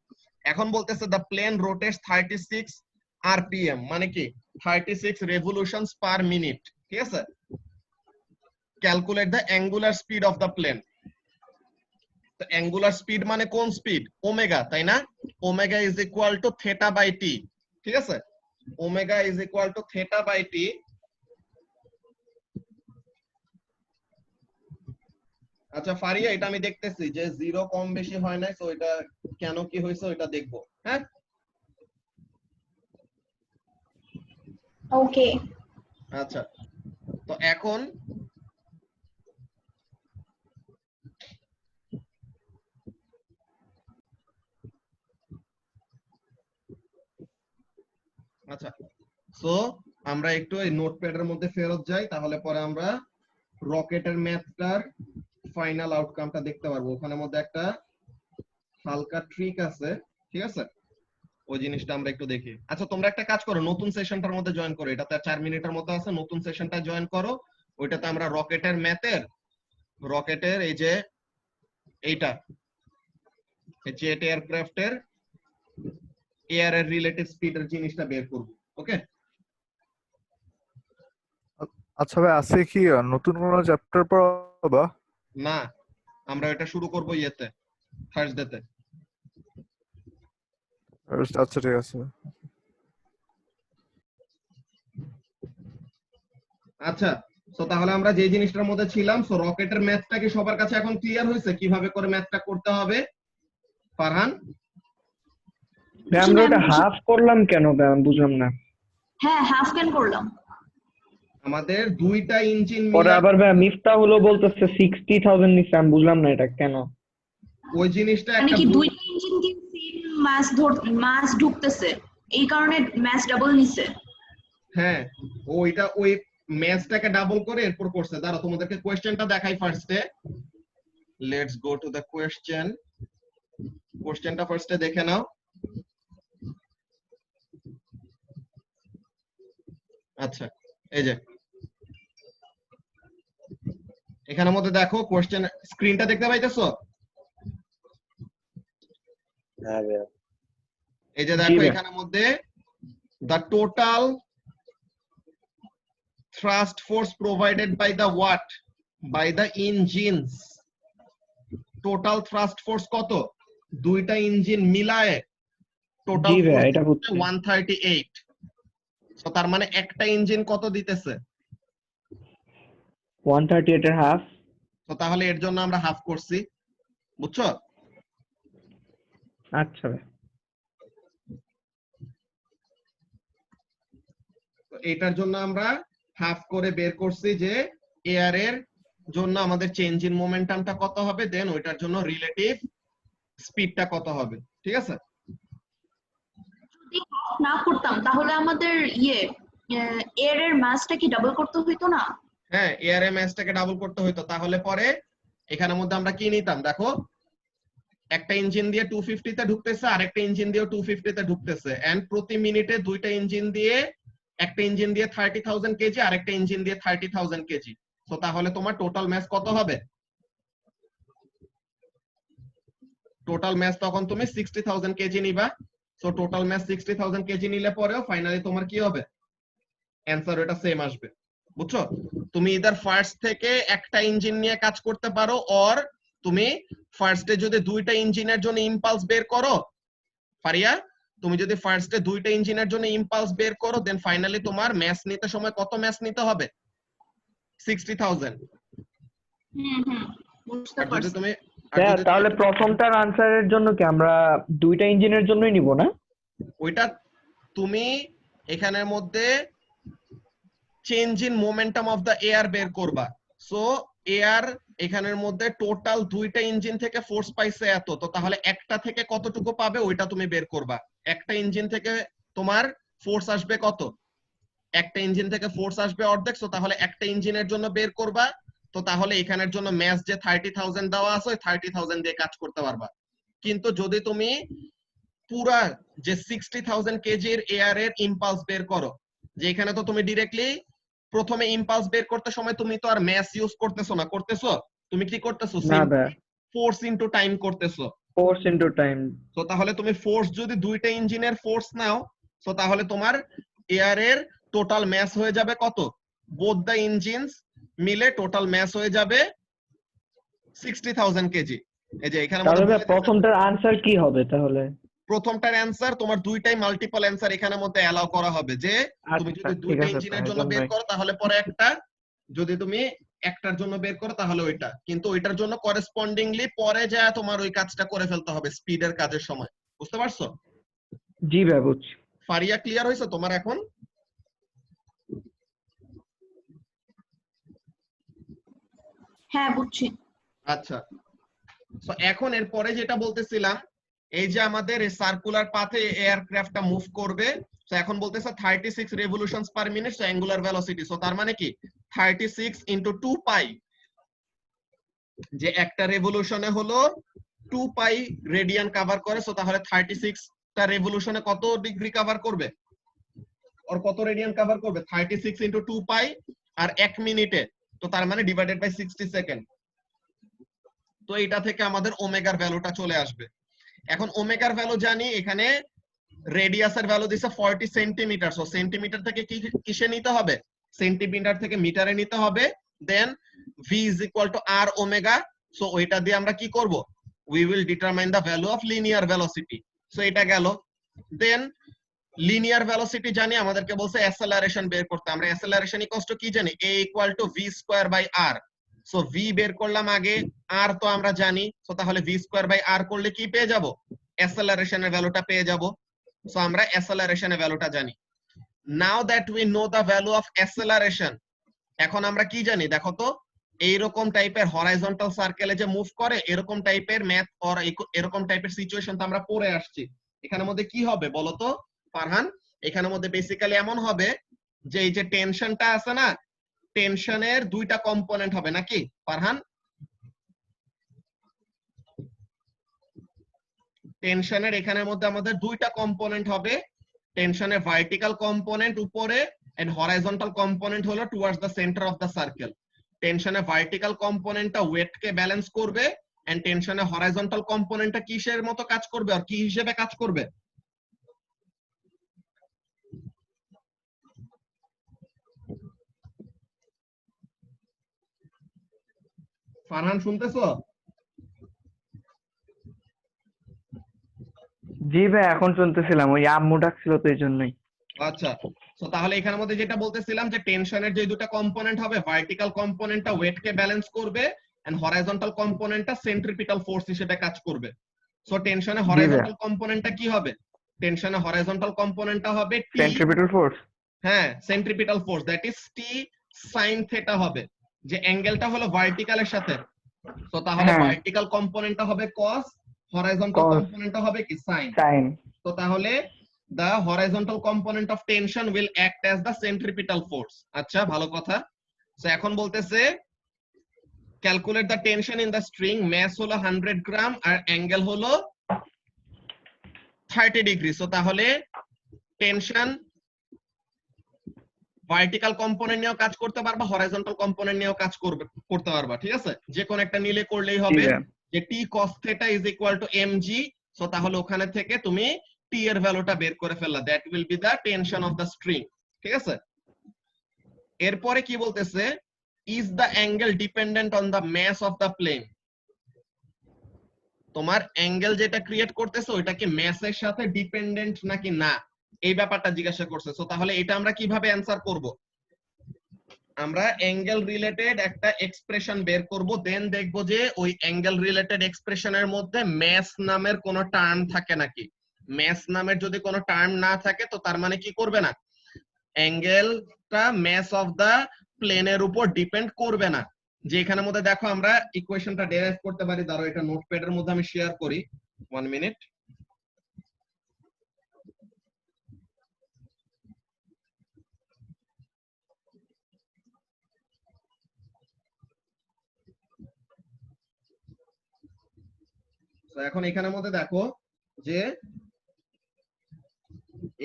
এখন বলতেছে the plane rotates 36 rpm, মানে কি 36 revolutions per minute, ঠিক আছে? Calculate the angular speed of the plane. তো অ্যাঙ্গুলার স্পিড মানে কোন স্পিড? ওমেগা, তাই না? Omega is equal to theta by T, ঠিক আছে? Omega is equal to theta by T. আচ্ছা ফারিয়া, এটা আমি দেখতেছি যে জিরো কম বেশি হয় নাই, তো এটা কেন কি হয়েছে ওটা দেখবো, হ্যাঁ? ওকে, আচ্ছা, তো এখন আচ্ছা, সো আমরা একটু এই নোটপ্যাডের মধ্যে ফেরত যাই, তাহলে পরে আমরা রকেটের ম্যাথটার ফাইনাল আউটকামটা দেখতে পারবো। ওখানের মধ্যে একটা হালকা ট্রিক আছে, ঠিক আছে? ওই জিনিসটা আমরা একটু দেখি। আচ্ছা তোমরা একটা কাজ করো, নতুন সেশনটার মধ্যে জয়েন করো, এটাতে 4 মিনিটের মতো আছে, নতুন সেশনটা জয়েন করো। ওইটাতে আমরা রকেটের ম্যাথের, রকেটের এই যে এইটা জেট এয়ারক্রাফটের এয়ারের রিলেটিভ স্পিডের জিনিসটা বের করব। ওকে, আচ্ছা ভাই, আছে কি নতুন কোন চ্যাপ্টার পড়াবা? না আমরা এটা শুরু করব ইয়েতে, থার্সডেতে। আচ্ছা ঠিক আছে। আচ্ছা, তো তাহলে আমরা যে জিনিসটার মধ্যে ছিলাম, সো রকেটের ম্যাথটা কি সবার কাছে এখন ক্লিয়ার হয়েছে কিভাবে করে ম্যাথটা করতে হবে? ফারহান, আমরা ওটা হাফ করলাম কেন ভাই, আমি বুঝলাম না। হ্যাঁ, হাফ ক্যান করলাম। আমাদের দুইটা ইঞ্জিন পরে মিলে আবার ভাই মিফতা হলো বলতেছে 60,000 নিচ্ছে, আমি বুঝলাম না এটা কেন। ওই জিনিসটা মানে একটা কি দুইটা ইঞ্জিন দিয়ে সেম মাস ঢুকতেছে, এই কারণে ম্যাচ ডাবল নিছে। হ্যাঁ, ওইটা ওই ম্যাচটাকে ডাবল করে এরপর করছে। দাঁড়াও তোমাদেরকে কোশ্চেনটা দেখাই ফার্স্টে। Let's go to the question. কোশ্চেনটা ফার্স্টে দেখে নাও। আচ্ছা, এই যে এখানের মধ্যে দেখো কোশ্চেন, স্ক্রিনটা দেখতে পাইতেছো? হ্যাঁ ভাইয়া। এই যে দেখো এখানের মধ্যে the total thrust force provided by the what? By the engines. Total thrust force কত? দুইটা ইঞ্জিন মিলায়ে টোটাল জি ভাই, ফোর্স এটা বুঝছি। 138। তো তার মানে একটা ইঞ্জিন কত দিতেছে? 138 এর হাফ। তো তাহলে এর জন্য আমরা হাফ করছি, বুঝছো? আচ্ছা ভাই, তো এটার জন্য আমরা হাফ করে বের করছি যে এয়ার এর জন্য আমাদের চেঞ্জ ইন মোমেন্টামটা কত হবে, দেন ওইটার জন্য রিলেটিভ স্পিডটা কত হবে। ঠিক আছে, যদি half না করতাম তাহলে আমাদের এর এর মাসটা কি ডাবল করতে হইতো না? হ্যাঁ এয়ার এর ম্যাসটাকে ডাবল করতে হইতো, তাহলে পরে এখানের মধ্যে আমরা কি নিতাম দেখো, একটা ইঞ্জিন দিয়ে 250 তে ঢুকতেছে আর একটা ইঞ্জিন দিয়ে 250 তে ঢুকতেছে, এন্ড প্রতি মিনিটে দুইটা ইঞ্জিন দিয়ে, একটা ইঞ্জিন দিয়ে 30,000 কেজি আর একটা ইঞ্জিন দিয়ে 30,000 কেজি। সো তাহলে তোমার টোটাল ম্যাস কত হবে? টোটাল ম্যাস তখন তুমি 60,000 কেজি নিবা। সো টোটাল ম্যাস 60,000 কেজি নিলে পরেও ফাইনালি তোমার কি হবে, অ্যানসার ওটা সেম আসবে। বুঝছো? তুমি ইদার ফার্স্ট থেকে একটা ইঞ্জিন নিয়ে কাজ করতে পারো, অর তুমি ফার্স্টে যদি দুইটা ইঞ্জিনের জন্য ইম্পালস বের করো, ফারিয়া তুমি যদি ফার্স্টে দুইটা ইঞ্জিনের জন্য ইম্পালস বের করো, দেন ফাইনালি তোমার ম্যাস নিতে সময় কত ম্যাস নিতে হবে? 60,000। বুঝতে আর যদি পারছি। তুমি তাহলে প্রথমটার আনসারের জন্য কি আমরা দুইটা ইঞ্জিনের জন্যই নিব না? ওইটা তুমি এখানের মধ্যে change in momentum of the air বের করবা। সো এয়ার এখানের মধ্যে টোটাল দুইটা ইঞ্জিন থেকে ফোর্স পাইছে এত, তো তাহলে একটা থেকে কতটুকু পাবে ওইটা তুমি বের করবা। একটা ইঞ্জিন থেকে তোমার ফোর্স আসবে কত? একটা ইঞ্জিন থেকে ফোর্স আসবে অর্ধেক, সো তাহলে একটা ইঞ্জিনের জন্য বের করবা। তো তাহলে এখানের জন্য ম্যাস যে 30,000 দেওয়া আছে ওই 30,000 দিয়ে কাজ করতে পারবা। কিন্তু যদি তুমি পুরা যে 60,000 কেজির এয়ার এর ইম্পালস বের করো, যে এখানে তো তুমি ডিরেক্টলি প্রথমে ইম্পালস বের করতে সময় তুমি তো আর ম্যাস ইউজ করতেছো না, করতেছো তুমি কি করতেছো? না ভাই, ফোর্স ইনটু টাইম করতেছো। Force into time. তো তাহলে তুমি ফোর্স যদি দুইটা ইঞ্জিনের ফোর্স নাও, তো তাহলে তোমার এয়ার এর টোটাল ম্যাস হয়ে যাবে কত? বোথ দা ইঞ্জিনস মিলে টোটাল ম্যাস হয়ে যাবে 60,000 কেজি। এই যে এখানে তাহলে ভাই প্রথমটার আনসার কি হবে তাহলে? প্রথমটার অ্যানসার তোমার দুইটাই মাল্টিপল অ্যানসার এখানের মধ্যে অ্যালাউ করা হবে, যে তুমি আচ্ছা, যদি ঠিক দুইটা আছে ইঞ্জিনের জন্য তাহলে বের ভাই। করো তাহলে পরে একটা, যদি তুমি একটার জন্য বের করো তাহলে ওইটা, কিন্তু ওইটার জন্য করেসপন্ডিংলি পরে যা তোমার ওই কাজটা করে ফেলতে হবে স্পিডের কাজের সময়। বুঝতে পারছো? জি ভাই বুঝছি। ফারিয়া ক্লিয়ার হয়েছে তোমার এখন? হ্যাঁ বুঝছি। আচ্ছা, তো এখন এর পরে যেটা বলতেছিলাম, এই যে আমাদের সার্কুলার পাথে এয়ারক্রাফটটা মুভ করবে, তো এখন বলতেছে 36 revolutions per minute, so angular velocity, so তার মানে কি 36 ইনটু 2 পাই, যে একটা রেভলিউশনে হলো 2 পাই রেডিয়ান কভার করে, সো তাহলে 36 টা রেভলিউশনে কত ডিগ্রি কভার করবে, আর কত রেডিয়ান কভার করবে? 36 ইনটু 2 পাই, আর 1 মিনিটে, তো তার মানে ডিভাইডেড বাই 60 সেকেন্ড। তো এটা থেকে আমাদের ওমেগার ভ্যালুটা চলে আসবে। এখন ওমেগার ভ্যালু জানি, এখানে রেডিয়াসের ভ্যালু দিছে 40 সেন্টিমিটার, সো সেন্টিমিটার থেকে কিসে নিতে হবে? সেন্টিমিটার থেকে মিটারে নিতে হবে। দেন v is equal to r omega, so ওইটা দিয়ে আমরা কি করব? we will determine the value of linear velocity, so এটা গেল। দেন লিনিয়ার ভেলোসিটি জানি, আমাদেরকে বলছে অ্যাসেলারেশন বের করতে, আমরা অ্যাসেলারেশন ইকুয়ালস টু কি জানি? a equal to v square by r, so v বের করলাম আগে, r তো আমরা জানি, সো তাহলে v square by r করলে কি পেয়ে যাব? অ্যাসেলারেশনের ভ্যালুটা পেয়ে যাব। সো আমরা অ্যাসেলারেশনের ভ্যালুটা জানি। Now that we know the value of acceleration, এখন আমরা কি জানি দেখো তো, এইরকম টাইপের হরাইজন্টাল সার্কেলে যে মুভ করে এরকম টাইপের ম্যাথ অর এরকম টাইপের সিচুয়েশন তো আমরা পড়ে আসছি। এখানের মধ্যে কি হবে বলো তো ফারহান? এখানের মধ্যে বেসিক্যালি এমন হবে যে এই যে টেনশনটা আছে না, টেনশনের দুইটা কম্পোনেন্ট হবে নাকি ফারহান? টেনশনের এখানের মধ্যে আমাদের দুইটা কম্পোনেন্ট হবে, টেনশনের ভার্টিক্যাল কম্পোনেন্ট উপরে এন্ড হরাইজন্টাল কম্পোনেন্ট হলো towards the centre of the circle. টেনশনের ভার্টিক্যাল কম্পোনেন্টটা ওয়েটকে ব্যালেন্স করবে, এন্ড টেনশনের হরাইজন্টাল কম্পোনেন্টটা কিসের মতো কাজ করবে আর কি হিসেবে কাজ করবে? ফারহান শুনতেছো? জি ভাই এখন শুনতেছিলাম, ওই আম্মু ডাকছিল তো এই জন্যই। আচ্ছা, তো তাহলে এখানের মধ্যে যেটা বলতেছিলাম যে টেনশনের যে দুটো কম্পোনেন্ট হবে, ভার্টিক্যাল কম্পোনেন্টটা ওয়েটকে ব্যালেন্স করবে এন্ড হরাইজন্টাল কম্পোনেন্টটা সেন্ট্রিপিটাল ফোর্স হিসেবে কাজ করবে। সো টেনশনে হরাইজন্টাল কম্পোনেন্টটা কি হবে? টেনশনে হরাইজন্টাল কম্পোনেন্টটা হবে T, সেন্ট্রিপিটাল ফোর্স। হ্যাঁ centripetal force that is T sine theta হবে, যে অ্যাঙ্গেলটা হলো ভার্টিক্যালের সাথে, তো তাহলে হ্যাঁ। ভার্টিক্যাল কম্পোনেন্টটা হবে cos, হরাইজন্টাল Cos. কম্পোনেন্টটা হবে কি সাইন। সাইন। তো তাহলে the horizontal component of tension will act as the centripetal force। আচ্ছা ভালো কথা। সো এখন বলতেছে calculate the tension in the string, mass হলো 100 গ্রাম আর অ্যাঙ্গেল হলো 30 ডিগ্রি। সো তাহলে টেনশন ভার্টিক্যাল কম্পোনেন্ট নিয়েও কাজ করতে পারবা, হরাইজন্টাল কম্পোনেন্ট নিয়েও কাজ করতে পারবা, ঠিক আছে? যে কোন একটা নিলে করলেই হবে। যে t cos theta is equal to mg, so তাহলে ওখানে থেকে তুমি t এর ভ্যালুটা বের করে ফেললা, that will be the tension of the string, ঠিক আছে? এরপরে কি বলতেছে, is the angle dependent on the mass of the plane. তোমার অ্যাঙ্গেল যেটা ক্রিয়েট করতেছে ওইটা কি ম্যাসের সাথে ডিপেন্ডেন্ট নাকি না, এই ব্যাপারটা জিজ্ঞাসা করছে। সো তাহলে এটা আমরা কিভাবে অ্যানসার করব? আমরা অ্যাঙ্গেল রিলেটেড একটা এক্সপ্রেশন বের করব, দেন দেখব যে ওই অ্যাঙ্গেল রিলেটেড এক্সপ্রেশনের মধ্যে ম্যাস নামের কোনো টার্ম থাকে নাকি। ম্যাস নামের যদি কোনো টার্ম না থাকে তো তার মানে কি করবে না, অ্যাঙ্গেলটা ম্যাস অফ দা প্লেনের উপর ডিপেন্ড করবে না। যে এখানের মধ্যে দেখো আমরা ইকুয়েশনটা ডেরাইভ করতে পারি, দাঁড়াও এটা নোটপ্যাডের মধ্যে আমি শেয়ার করি, 1 মিনিট। তো এখন এখানের মধ্যে দেখো যে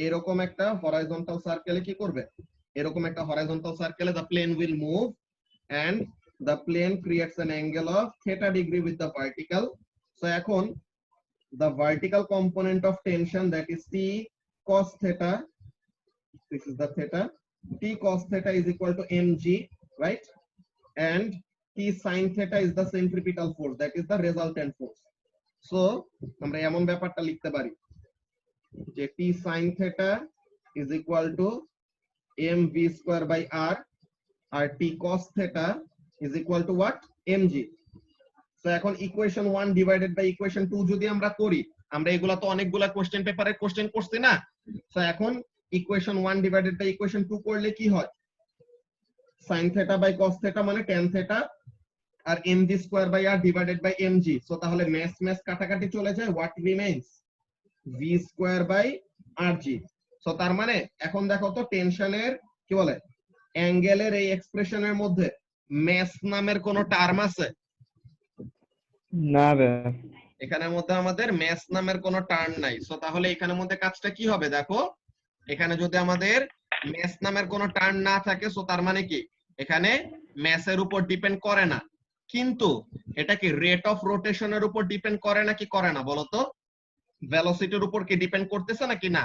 এরকম একটা হরাইজন্টাল সার্কেলে কি করবে, এরকম একটা horizontal সার্কেলে the plane will move and the plane creates an angle of theta degree with the vertical। so এখন the vertical component of tension, that is t cos theta, this is the theta, t cos theta is equal to mg, right? and t sin theta is the centripetal force, that is the resultant force। so আমরা এমন ব্যাপারটা লিখতে পারি যে t sin theta is equal to mv square by r, R t cos theta is equal to what, mg। তো এখন equation 1 divided by equation 2 যদি আমরা করি, আমরা এগুলা তো অনেকগুলা কোশ্চেন পেপারে কোশ্চেন করছি না। তো এখন ইকুয়েশন 1 ডিভাইডেড বাই ইকুয়েশন 2 করলে কি হয়, sin theta by cos theta মানে tan theta, আর mg square by r divided by mg। So তাহলে ম্যাস ম্যাস কাটাকাটি চলে যায়, what remains, v square by rg। So তার মানে এখন দেখো তো টেনশনের কি বলে অ্যাঙ্গেলের এই এক্সপ্রেশনের মধ্যে ম্যাস নামের কোনো টার্ম আছে না রে, এখানের মধ্যে আমাদের ম্যাস নামের কোনো টার্ম নাই। সো তাহলে এখানের মধ্যে কাজটা কি হবে দেখো, এখানে যদি আমাদের ম্যাস নামের কোনো টার্ম না থাকে সো তার মানে কি এখানে ম্যাসের উপর ডিপেন্ড করে না, কিন্তু এটা কি রেট অফ রোটেশনের উপর ডিপেন্ড করে নাকি করে না বলো তো? ভেলোসিটির উপর কি ডিপেন্ড করতেছে নাকি না?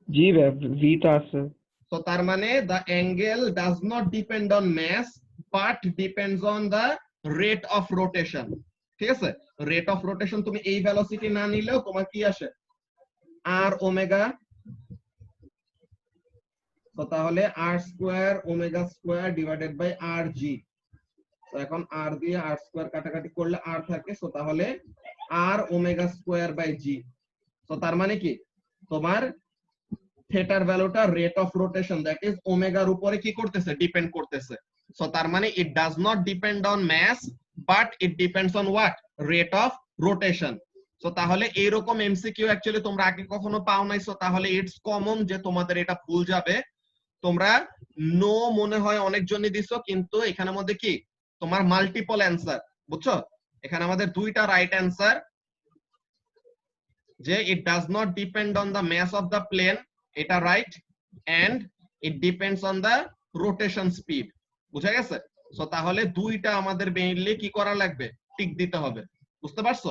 জি রে, ভি তো আছে। So তার মানে the angle does not depend on mass but depends on the rate of rotation। ঠিক আছে, rate of rotation তুমি এই velocity না নিলেও তোমার কি আসে, r ওমেগা। তো তাহলে r square omega square divided by rg। তো এখন r দিয়ে r স্কয়ার কাটাকাটি করলে r থাকে, সো তাহলে r omega square by g। তো তার মানে কি তোমার থিটার ভ্যালুটা rate of rotation, that is ওমেগার উপরে কি করতেছে, ডিপেন্ড করতেছে। সো তার মানে it does not depend on mass but it depends on what, rate of rotation. So তাহলে এইরকম এমসিকিউ অ্যাকচুয়ালি তোমরা আগে কখনো পাও নাই, সো তাহলে ইটস কমন যে তোমাদের এটা ভুল যাবে। তোমরা নো মনে হয় অনেকজনই দিছো, কিন্তু এখানের মধ্যে কি তোমার মাল্টিপল অ্যান্সার, বুঝছো? এখানে আমাদের দুইটা রাইট অ্যান্সার, যে it does not depend on the mass of the plane, এটা right, and it depends on the rotation speed. বুঝা গেছে? সো তাহলে দুইটা আমাদের মেইনলি কি করা লাগবে, টিক দিতে হবে। বুঝতে পারছো?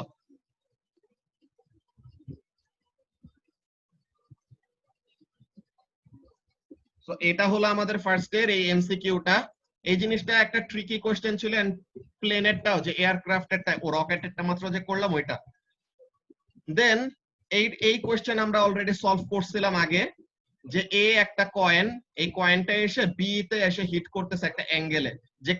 সো এটা হলো আমাদের ফার্স্ট এর এই এমসিকিউটা। এই জিনিসটা একটা ট্রিকি কোশ্চেন ছিল, এন্ড প্লেনেরটাও, যে এয়ারক্রাফটেরটা ও রকেটেরটা মাত্র যে করলাম ওইটা। দেন এই কোশ্চেন আমরা অলরেডি সলভ করছিলাম আগে, যে এ একটা কয়েন, এই কয়েনটা এসে বি তে এসে হিট করতেছে একটা অ্যাঙ্গেলে। যে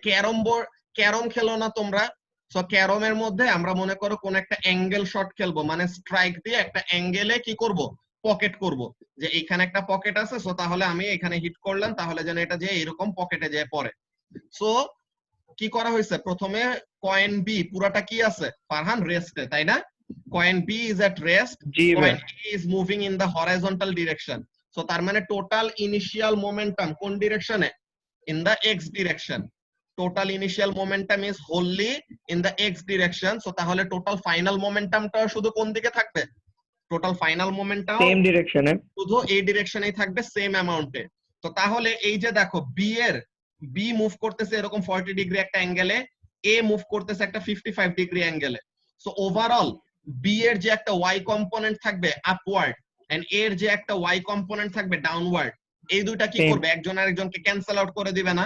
ক্যারম খেলো না তোমরা? সো ক্যারমের মধ্যে আমরা মনে করো কোন একটা অ্যাঙ্গেল শট খেলবো, মানে স্ট্রাইক দিয়ে একটা অ্যাঙ্গেলে কি করব, পকেট করব, যে এইখানে একটা পকেট আছে, সো তাহলে আমি এখানে হিট করলাম, তাহলে যেন এটা যে এরকম পকেটে যেয়ে পড়ে। সো কি করা হয়েছে, প্রথমে কয়েন বি পুরাটা কি আছে ফারহান, রেস্টে, তাই না? Coin B is at rest, জি ভাই। Coin A is moving in the horizontal direction. So তার মানে টোটাল ইনিশিয়াল মোমেন্টাম কোন ডিরেকশনে? In the X direction. Total initial momentum is wholly in the X direction. So তাহলে total final মোমেন্টামটা শুধু কোন দিকে থাকবে? টোটাল ফাইনাল মোমেন্টাম সেম ডিরেকশনে। শুধু এই ডিরেকশনেই থাকবে, সেম অ্যামাউন্টে। তো তাহলে এই যে দেখো বি মুভ করতেছে এরকম 40 ডিগ্রি একটা অ্যাঙ্গেলে, এ মুভ করতেছে একটা 55 ডিগ্রি অ্যাঙ্গেলে। সো ওভারঅল বি এর যে একটা ওয়াই কম্পোনেন্ট থাকবে আপওয়ার্ড, এন্ড এর যে একটা ওয়াই কম্পোনেন্ট থাকবে ডাউনওয়ার্ড, এই দুইটা কি Same. করবে? একজন আরেকজনকে ক্যান্সেল আউট করে দিবে না?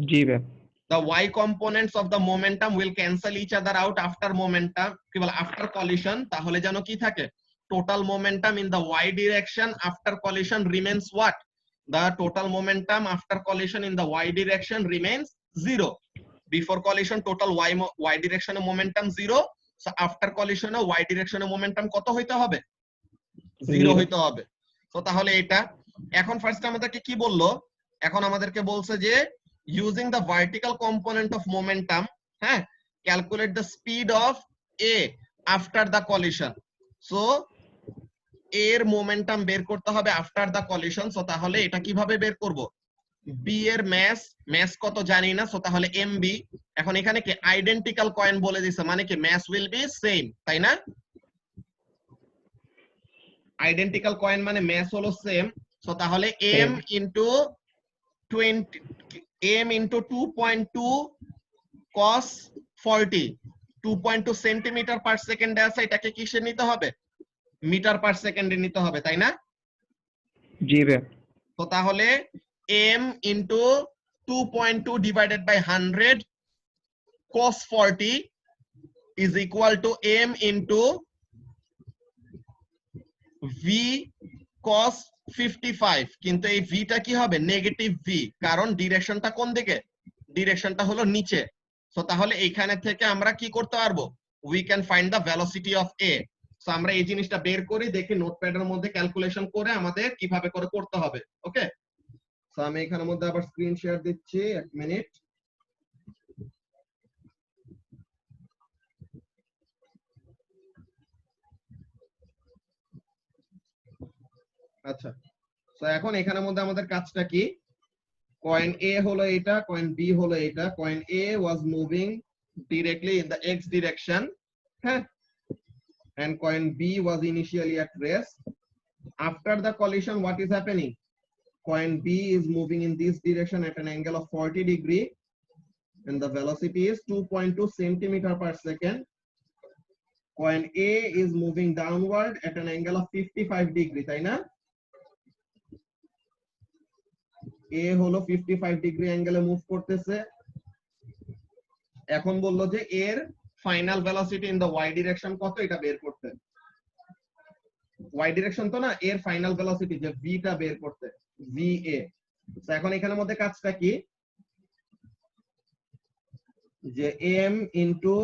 জি ভাই। The y components of the momentum will cancel each other out after momentum, কি বলে, after collision। তাহলে যেন কি থাকে? Total momentum in the y direction after collision remains what? The total momentum after collision in the y direction remains 0. Before collision total y direction momentum 0, so after collision y direction momentum কত হইতে হবে? 0 হইতে হবে। তো তাহলে এটা এখন first আমাদেরকে কি বললো? এখন আমাদেরকে বলছে যে using the vertical component of momentum, হ্যাঁ, calculate the speed of a after the collision. So এর মোমেন্টাম বের করতে হবে আফটার দা কলিশন। সো তাহলে এটা কিভাবে বের করব? বি এর ম্যাস কত জানি না, সো তাহলে mb। এখন এখানে কি আইডেন্টিক্যাল কয়েন বলে দিছে, মানে কি ম্যাস উইল বি সেম, তাই না? আইডেন্টিক্যাল কয়েন মানে ম্যাস হলো সেম। সো তাহলে m ইনটু 2.2 cos 40, 2.2 সেন্টিমিটার পার সেকেন্ডে আছে, এটাকে কিসে নিতে হবে? মিটার পার সেকেন্ডে নিতে হবে, তাই না? জি ভাই। তো তাহলে m into 2.2 divided by 100 cos 40 is equal to m into v cos 55। কিন্তু এই ভিটা কি হবে? নেগেটিভ ভি, কারণ ডিরেকশনটা কোন দিকে? ডিরেকশনটা হলো নিচে। সো তাহলে এইখানে থেকে আমরা কি করতে পারবো? We can find the velocity of A. So আমরা এই জিনিসটা বের করি, দেখি নোটপ্যাডের মধ্যে ক্যালকুলেশন করে আমাদের কিভাবে করে করতে হবে। ওকে, সো আমি এখানের মধ্যে আবার স্ক্রিন শেয়ার দিচ্ছি, এক মিনিট। আচ্ছা, তো এখন এখানের মধ্যে আমাদের কাজটা কি? কয়েন এ হলো এটা, কয়েন বি হলো এটা। Coin A was moving directly in the X direction, হ্যাঁ, and coin B was initially at rest. After the collision, what is happening? Coin B is moving in this direction at an angle of 40 degree, and the velocity is 2.2 centimeter per second. Coin A is moving downward at an angle of 55 degree, তাই না? A হলো 55 degree অ্যাঙ্গেলে move করতেছে। এখন বললো যে এর final velocity in the y direction কত, এটা বের করতে। ওয়াই ডিরেকশন তো না, এর ফাইনাল ভেলোসিটি যে v টা বের করতে, va। তো এখন এখানের মধ্যে কাজটা কি? যে m into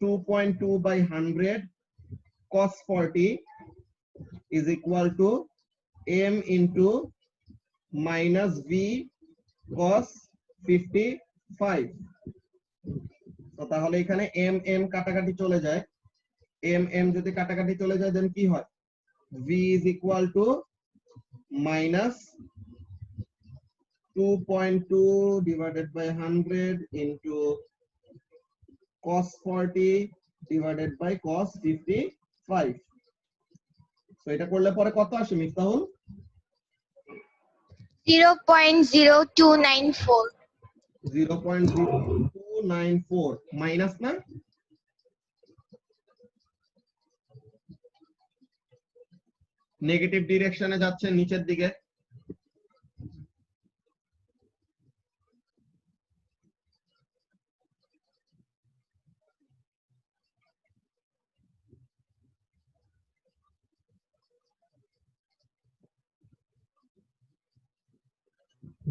2.2 by 100 cos 40 is equal to m into minus v cos 55। তো তাহলে এখানে m কাটাকাটি চলে যায়, m যদি কাটাকাটি চলে যায় দেন কি হয়? v is equal to minus 2.2 divided by 100 into cos 40 divided by cos 55। তো এটা করলে পরে কত আসে মিফতাহুল? 0.0294। 0.0294 মাইনাস না, নেগেটিভ ডিরেকশনে যাচ্ছে নিচের দিকে।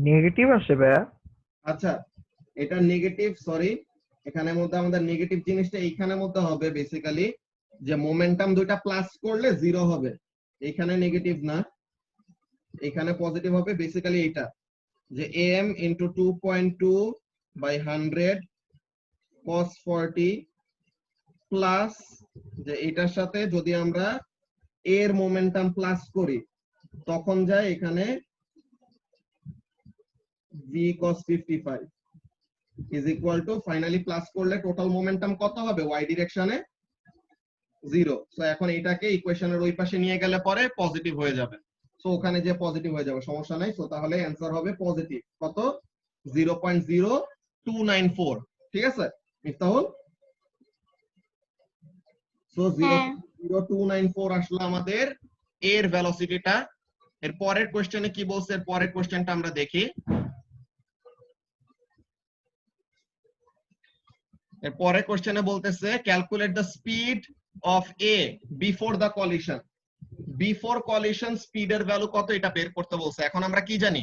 নেগেটিভ আসে ভাইয়া? আচ্ছা, এটা নেগেটিভ, সরি, এখানের মধ্যে আমাদের নেগেটিভ জিনিসটা এইখানের মধ্যে হবে বেসিক্যালি। যে মোমেন্টাম দুইটা প্লাস করলে 0 হবে, এখানে নেগেটিভ না, এখানে পজিটিভ হবে। বেসিক্যালি এইটা যে am into 2.2 by 100 cos 40 plus যে এটার সাথে যদি আমরা এর মোমেন্টাম প্লাস করি তখন যায় এখানে v cos 55 is equal to finally plus করলে টোটাল মোমেন্টাম কত হবে y ডিরেকশনে 0। সো এখন এটাকে ইকুয়েশনের ওই পাশে নিয়ে গেলে পরে পজিটিভ হয়ে যাবে। সো ওখানে যে পজিটিভ হয়ে যাবে সমস্যা নাই। সো তাহলে অ্যানসার হবে পজিটিভ কত 0.0294। ঠিক আছে মিফতাহুল? সো 0.0294 আসলে আমাদের এর ভেলোসিটিটা। এর পরের কোশ্চেনে কি বলছে, এর পরের কোশ্চেনটা আমরা দেখি। এর পরের কোশ্চেনে বলতেছে calculate the speed of A before the collision. Before collision স্পিডের ভ্যালু কত এটা বের করতে বলছে। এখন আমরা কি জানি,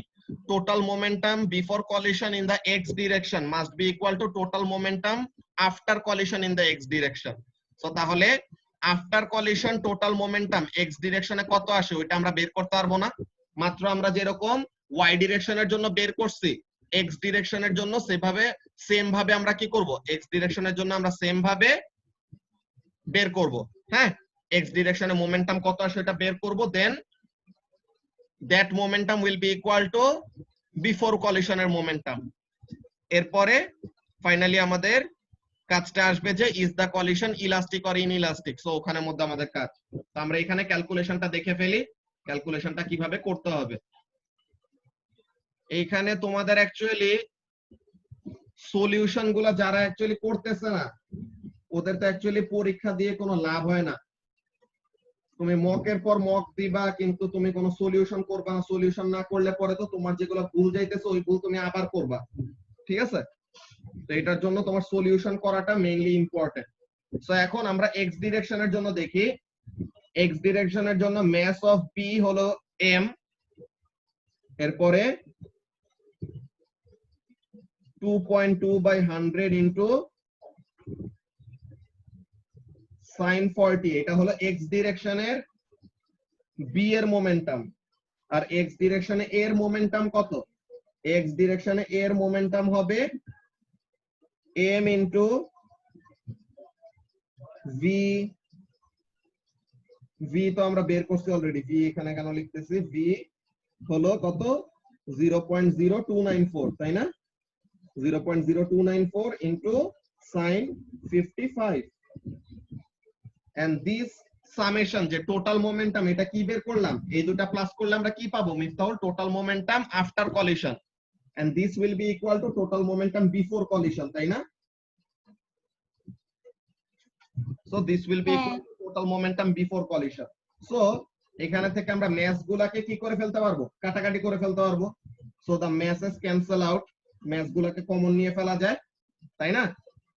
total momentum before collision in the X direction must be equal to total momentum after collision in the X direction. So তাহলে after collision total momentum X ডিরেকশনে কত আসে ওইটা আমরা বের করতে পারবো না। মাত্র আমরা যেরকম ওয়াই ডিরেকশনের জন্য বের করছি এক্স ডিরেকশনের জন্য সেভাবে সেম ভাবে আমরা কি করব, এক্স ডিরেকশনের জন্য আমরা সেম ভাবে বের করব। হ্যাঁ, এক্স ডিরেকশনে মোমেন্টাম কত আসে এটা বের করব, then that momentum will be equal to before কলিশনের মোমেন্টাম। এরপরে ফাইনালি আমাদের কাজটা আসবে যে is the collision elastic or inelastic. So ওখানের মধ্যে আমাদের কাজ। তো আমরা এখানে ক্যালকুলেশনটা দেখে ফেলি, ক্যালকুলেশনটা কিভাবে করতে হবে। এইখানে তোমাদের অ্যাকচুয়ালি সলিউশন গুলা যারা অ্যাকচুয়ালি করতেছে না ওদের তো অ্যাকচুয়ালি পরীক্ষা দিয়ে কোনো লাভ হয় না। তুমি মকের পর মক দিবা কিন্তু তুমি কোনো সলিউশন করবা না, সলিউশন না করলে পরে তো তোমার যেগুলো ভুল যাইতেছে ওই ভুল তুমি আবার করবা। ঠিক আছে, তো এটার জন্য তোমার সলিউশন করাটা মেইনলি ইম্পর্টেন্ট। সো এখন আমরা এক্স ডিরেকশনের জন্য দেখি। এক্স ডিরেকশনের জন্য ম্যাস অফ পি হলো m, এরপরে 2.2 by 100 into sin 40, এটা হলো এক্স ডিরেকশনের বি এর মোমেন্টাম। আর এক্স ডিরেকশনে এর মোমেন্টাম কত, এক্স ডিরেকশনে এর মোমেন্টাম হবে m into v, v তো আমরা বের করছি অলরেডি, v এখানে কেন লিখতেছি, v হলো কত 0.0294 তাই না, 0.0294 into sin 55 and this summation যে টোটাল মোমেন্টাম এটা কি বের করলাম, এই দুটো প্লাস করলে আমরা কি পাবো Miftahul, total momentum after collision and this will be equal to total momentum before collision তাই না। so this will be equal to total momentum before collision. so এখানে থেকে আমরা ম্যাস গুলাকে কি করে ফেলতে পারবো, কাটাকাটি করে ফেলতে পারবো। so the masses cancel out, mass গুলাকে কমন নিয়ে ফেলা যায় তাই না,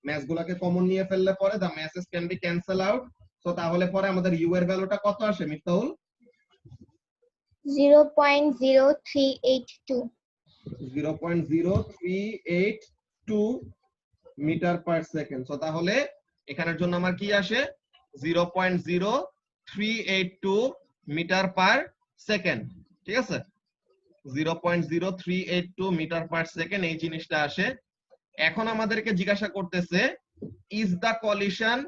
ম্যাস গুলাকে কমন নিয়ে ফেললে পরে the masses can be cancel out. so তাহলে পরে আমাদের u এর ভ্যালুটা কত আসে Miftahul, 0.0382 0.0382 metre per second. So তাহলে এখানের জন্য আমার কি আসে 0.0382 মিটার পার সেকেন্ড। ঠিক আছে, 0.0382 মিটার পার সেকেন্ড এই জিনিসটা আসে। এখন আমাদেরকে জিজ্ঞাসা করতেছে is the collision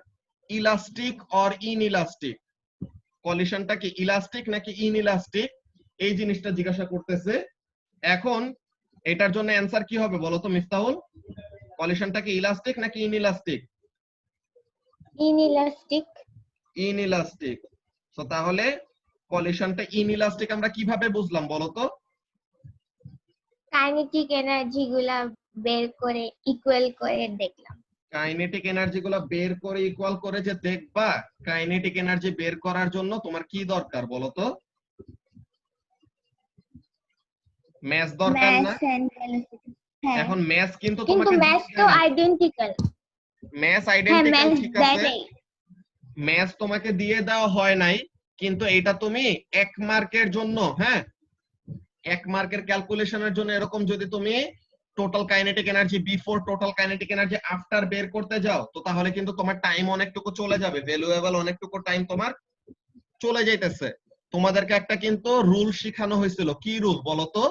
elastic or inelastic, কলিশনটা কি ইলাস্টিক নাকি ইনইলাস্টিক এই জিনিসটা জিজ্ঞাসা করতেছে। এখন এটার জন্য অ্যানসার কি হবে বলো তো মিফতাহুল, কলিশনটা কি ইলাস্টিক নাকি ইনইলাস্টিক, ইনইলাস্টিক। ইনইলাস্টিক। সো তাহলে কলিশনটা ইনইলাস্টিক আমরা কিভাবে বুঝলাম বলো তো, কাইনেটিক এনার্জি গুলা বের করে ইকুয়াল করে দেখলাম। কাইনেটিক এনার্জি গুলা বের করে ইকুয়াল করে যে দেখবা, কাইনেটিক এনার্জি বের করার জন্য তোমার কি দরকার বলো তো, ম্যাস দরকার না। Mass and velocity. হ্যাঁ, এখন ম্যাস কিন্তু কিন্তু তোমাকে ম্যাস তো আইডেন্টিক্যাল। ম্যাস হ্যাঁ, আইডেন্টিক্যাল ম্যাস ঠিক আছে, দেয়। ম্যাথ তোমাকে দিয়ে দেওয়া হয় নাই কিন্তু এটা তুমি 1 মার্কের জন্য, হ্যাঁ 1 মার্কের ক্যালকুলেশনের জন্য এরকম যদি তুমি total kinetic energy before total kinetic energy after বের করতে যাও, তো তাহলে কিন্তু তোমার টাইম অনেকটুকু চলে যাবে, ভ্যালুয়েবল অনেকটুকু টাইম তোমার চলে যাইতেছে। তোমাদেরকে একটা কিন্তু রুল শিখানো হয়েছিল, কি রুল বলো তো?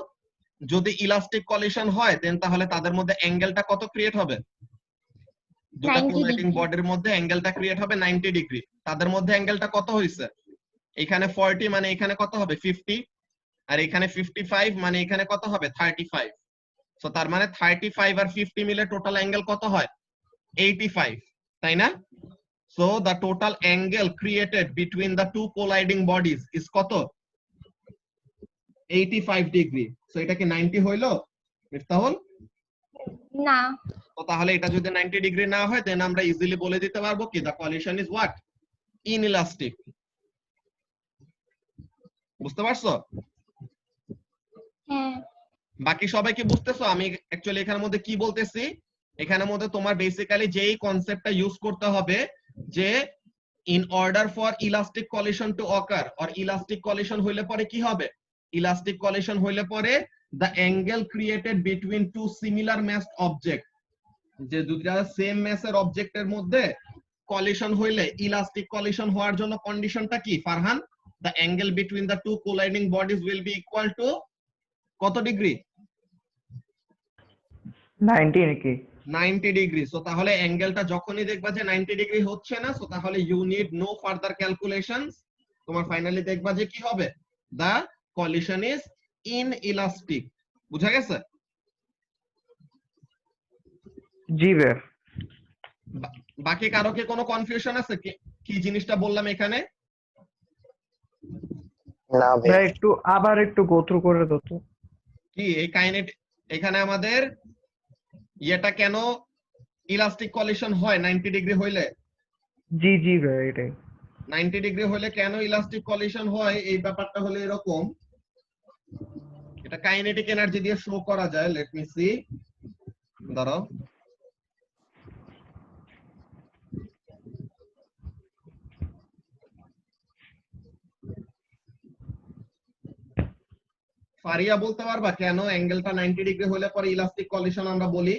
যদি ইলাস্টিক কলিশন হয় দেন তাহলে তাদের মধ্যে অ্যাঙ্গেলটা কত ক্রিয়েট হবে? দুটো 90 কোলাইডিং degree। বডির মধ্যে অ্যাঙ্গেলটা ক্রিয়েট হবে 90 ডিগ্রি। তাদের মধ্যে অ্যাঙ্গেলটা কত হয়েছে? এখানে 40 মানে এখানে কত হবে? 50, আর এখানে 55 মানে এখানে কত হবে? 35। সো তার মানে 35 আর 50 মিলে টোটাল অ্যাঙ্গেল কত হয়? 85, তাই না? So the total angle created between the two colliding bodies is কত? 85 ডিগ্রি। সো এটা কি 90 হইলো মিফতাহুল? না, তো তাহলে এটা যদি 90 ডিগ্রি না হয় দেন আমরা ইজিলি বলে দিতে পারবো কি the collision is what? Inelastic. বুঝতে পারছো? হ্যাঁ বাকি সবাই কি বুঝতেছো আমি অ্যাকচুয়ালি এখানের মধ্যে কি বলতেছি? এখানের মধ্যে তোমার বেসিক্যালি যেই কনসেপ্টটা ইউজ করতে হবে যে in order for elastic collision to occur or elastic collision হইলে পরে কি হবে? ইলাস্টিক কলিশন হইলে পরে the angle created between two similar massed object, যে দুইটা সেম ম্যাসের অবজেক্টের মধ্যে কলিশন হইলে ইলাস্টিক কলিশন হওয়ার জন্য কন্ডিশনটা কি Farhan? The angle between the two colliding bodies will be equal to কত ডিগ্রি? 90 নাকি? 90 ডিগ্রি। সো তাহলে অ্যাঙ্গেলটা যখনই দেখবা যে 90 ডিগ্রি হচ্ছে না, সো তাহলে you need no further calculations. তোমার ফাইনালি দেখবা যে কি হবে? The collision is inelastic. বুঝা গেছে? জি ভাই। বাকি কারো কি কোনো কনফিউশন আছে কি জিনিসটা বললাম এখানে? না ভাই ভাইয়া। আবার একটু গো থ্রু করে দাও তো। কি এই কাইনেট এখানে আমাদের এটা কেন ইলাস্টিক কলিশন হয় 90 ডিগ্রি হইলে? জি জি ভাই এটাই। 90 ডিগ্রি হলে কেন ইলাস্টিক কলিশন হয় এই ব্যাপারটা হলো এরকম, এটা কাইনেটিক এনার্জি দিয়ে শো করা যায়। লেট মি সি, দাঁড়াও। ফারিয়া বলতে পারবা কেন অ্যাঙ্গেলটা 90 ডিগ্রি হলে পরে ইলাস্টিক কলিশন আমরা বলি?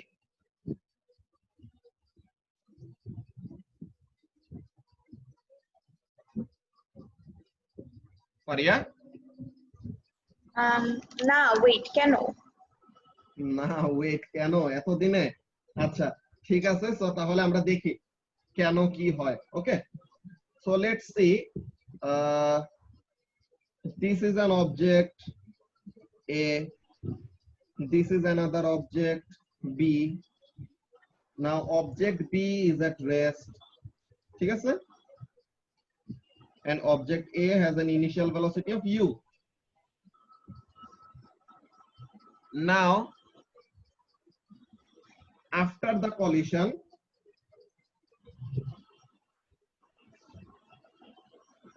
ফারিয়া? না ওয়েট, কেন? না ওয়েট কেন এতদিনে? আচ্ছা ঠিক আছে, সো তাহলে আমরা দেখি কেন কি হয়। Okay, so let's see, this is an object A, this is another object B. Now object B is at rest, ঠিক আছে, and object A has an initial velocity of u. Now after the collision,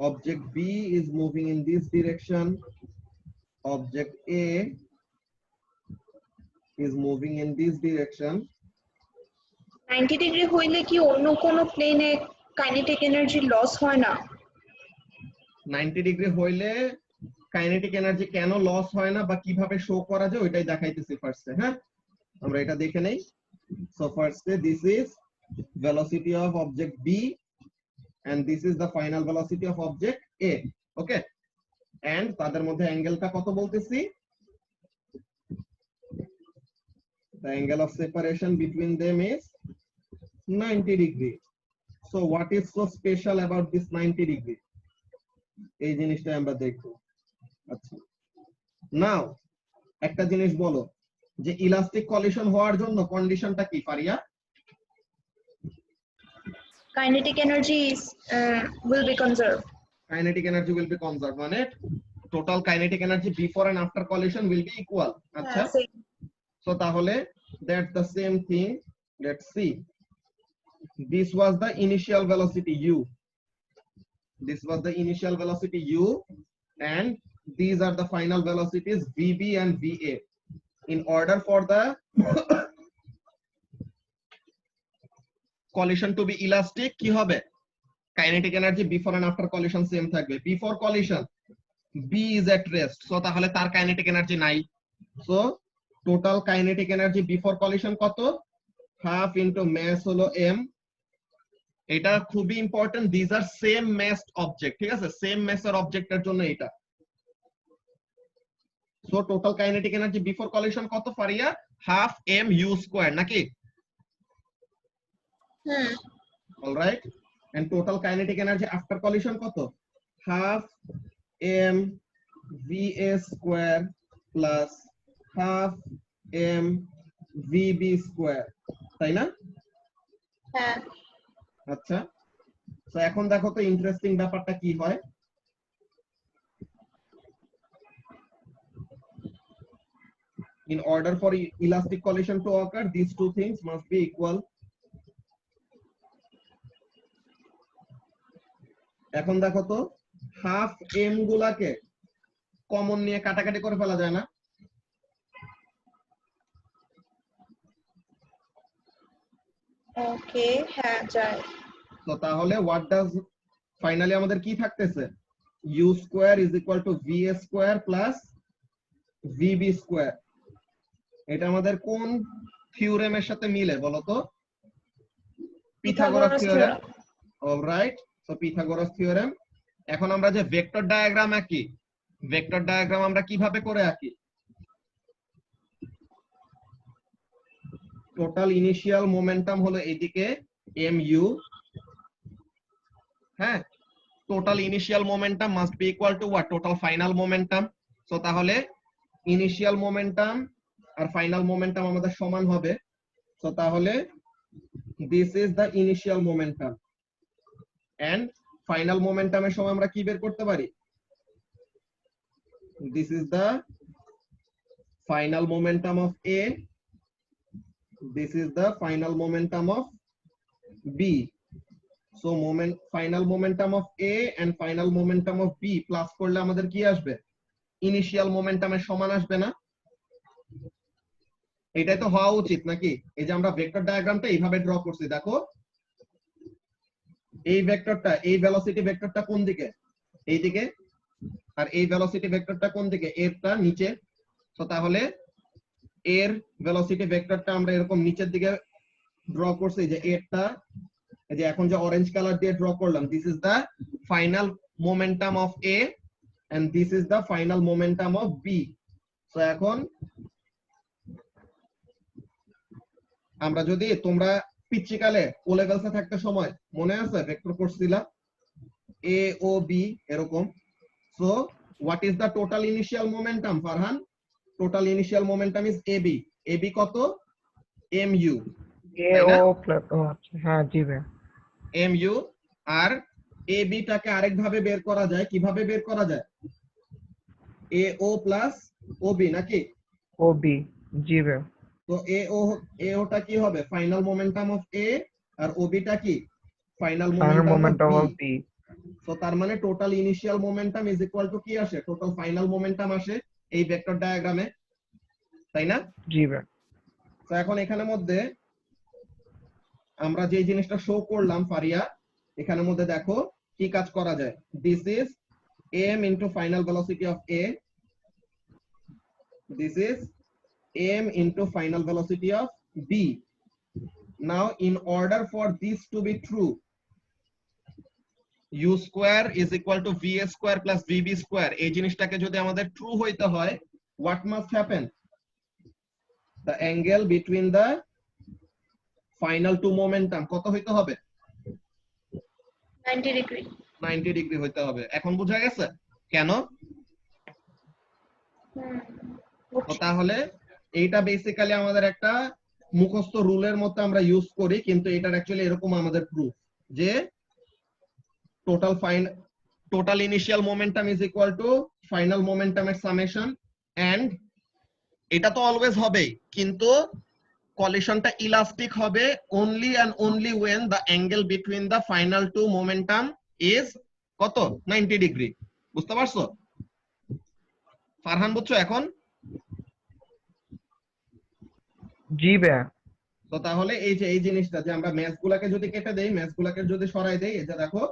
object B is moving in this direction, object A is moving in this direction. 90 degree হইলে কি অন্য কোনো প্লেনে kinetic energy loss হয় না? 90 degree হইলে kinetic energy কেন loss হয় না বা কিভাবে শো করা যায় ওইটাই দেখাইতেছি ফার্স্টে। হ্যাঁ, আমরা এটা দেখে নেই। সো ফার্স্টে this is velocity of object B and this is the final velocity of object A. Okay, and তাদের মধ্যে অ্যাঙ্গেলটা কত বলতেছি? The angle of separation between them is 90 degree. So what is so special about this 90 degree? এই জিনিসটা আমরা দেখব। আচ্ছা, নাও একটা জিনিস বলো যে ইলাস্টিক কলিশন হওয়ার জন্য কন্ডিশনটা কি Faria? Kinetic energy will be conserved. Kinetic energy will be conserved, মানে total kinetic energy before and after collision will be equal. আচ্ছা, so তাহলে that's the same thing. Let's see, this was the initial velocity u, this was the initial velocity u, and these are the final velocities vb and va. In order for the collision to be elastic কি হবে? Kinetic energy before and after collision same থাকবে। Before collision B is at rest, so তাহলে তার kinetic energy নাই। So total kinetic energy before collision কত, half into mass হলো m। এটা খুবই important, this are same massed object, ঠিক আছে, সেম ম্যাসের অবজেক্টের জন্য এটা। So total kinetic energy before collision কত Faria, half m u square নাকি? Alright, and total kinetic energy after collision কত, half m va square plus half m vb square, তাই না? হ্যাঁ। আচ্ছা, তো এখন দেখো তো ইন্টারেস্টিং ব্যাপারটা কি হয়। In order for elastic collision to occur, these two things must be equal. এখন দেখো তো হাফ m গুলাকে কমন নিয়ে কাটাকাটি করে ফেলা যায় না? ওকে, হ্যাঁ যায়। তো তাহলে হোয়াট ডাজ ফাইনালি আমাদের কি থাকতেছে, u square is equal two va square plus vb square. এটা আমাদের কোন থিওরেমের সাথে মিলে বলো তো? Pythagoras theorem. Alright, so Pythagoras theorem. এখন আমরা যে ভেক্টর ডায়াগ্রাম আঁকি, ভেক্টর ডায়াগ্রাম আমরা কিভাবে করে আঁকি? টোটাল ইনিশিয়াল মোমেন্টাম হলো এইদিকে mu, হ্যাঁ, total initial momentum must be equal to what, total final momentum. So তাহলে ইনিশিয়াল মোমেন্টাম আর ফাইনাল মোমেন্টাম আমাদের সমান হবে। সো তাহলে this is the initial momentum and final মোমেন্টামের সময় আমরা কি বের করতে পারি, this is the final momentum of A, this is the final momentum of B. So final momentum of A and final momentum of B plus করলে আমাদের কি আসবে, ইনিশিয়াল মোমেন্টামের সমান আসবে না? এটাই তো হওয়া উচিত নাকি? এই যে আমরা ভেক্টর ডায়াগ্রামটা এইভাবে ড্র করছি, দেখো এই ভেক্টরটা, এই ভেলোসিটি ভেক্টরটা কোন দিকে, এই দিকে, আর এই ভেলোসিটি ভেক্টরটা কোন দিকে, এরটা নিচে। তো তাহলে এর ভেলোসিটি ভেক্টরটা আমরা এরকম নিচের দিকে ড্র করছি, যে এরটা এই যে এখন যে অরেঞ্জ কালার দিয়ে ড্র করলাম, this is the final momentum of A and this is the final momentum of B। So এখন আমরা যদি, তোমরা পিচ্চিকালে ও লেভেলসে থাকতে সময় মনে আছে ভেক্টর করছিলা A O B এরকম। So what is the total initial momentum Farhan? Total initial momentum is AB। AB কত, mu, AO প্লাস, ও আচ্ছা, হ্যাঁ জি ভাই, mu। আর AB টাকে আরেক ভাবে বের করা যায়, কিভাবে বের করা যায়, AO প্লাস OB নাকি? OB, জি ভাই। তো AO টা কি হবে, ফাইনাল মোমেন্টাম অফ A, আর OB টা কি, final momentum momentum of of B। B। So তার মানে total initial momentum is equal to কি আসে, টোটাল ফাইনাল মোমেন্টাম আসে এই ভেক্টর ডায়াগ্রামে, তাই না? জি ভাই। তো এখন এখানের মধ্যে আমরা যে জিনিসটা শো করলাম ফারিয়া, এখানের মধ্যে দেখো কি কাজ করা যায়, this is m into final velocity of A, this is m into final velocity of B. Now in order for this to be true, u square is equal to va square plus vb square, এই জিনিসটাকে যদি আমাদের true হইতে হয়, what must happen, the angle between the final two momentum কত হইতে হবে, 90 degree. 90 degree হইতে হবে। এখন বোঝা গেছে কেন? তো তাহলে এইটা বেসিক্যালি আমাদের একটা মুখস্থ রুলের মতো আমরা ইউজ করি, কিন্তু এটার অ্যাকচুয়ালি এরকম আমাদের প্রুফ, যে total initial momentum is equal to final মোমেন্টামের সামেশন, এন্ড এটা তো অলওয়েজ হবেই, কিন্তু কলিশনটা ইলাস্টিক হবে only and only when the angle between the final two momentum is কত, 90 ডিগ্রি। বুঝতে পারছো ফারহান, বুঝছো এখন? জি ভাই। তো তাহলে এই যে এই জিনিসটা, যে আমরা ম্যাচ গুলাকে যদি কেটে দেই, ম্যাচ গুলাকে যদি সরাই দেই, এই যে দেখো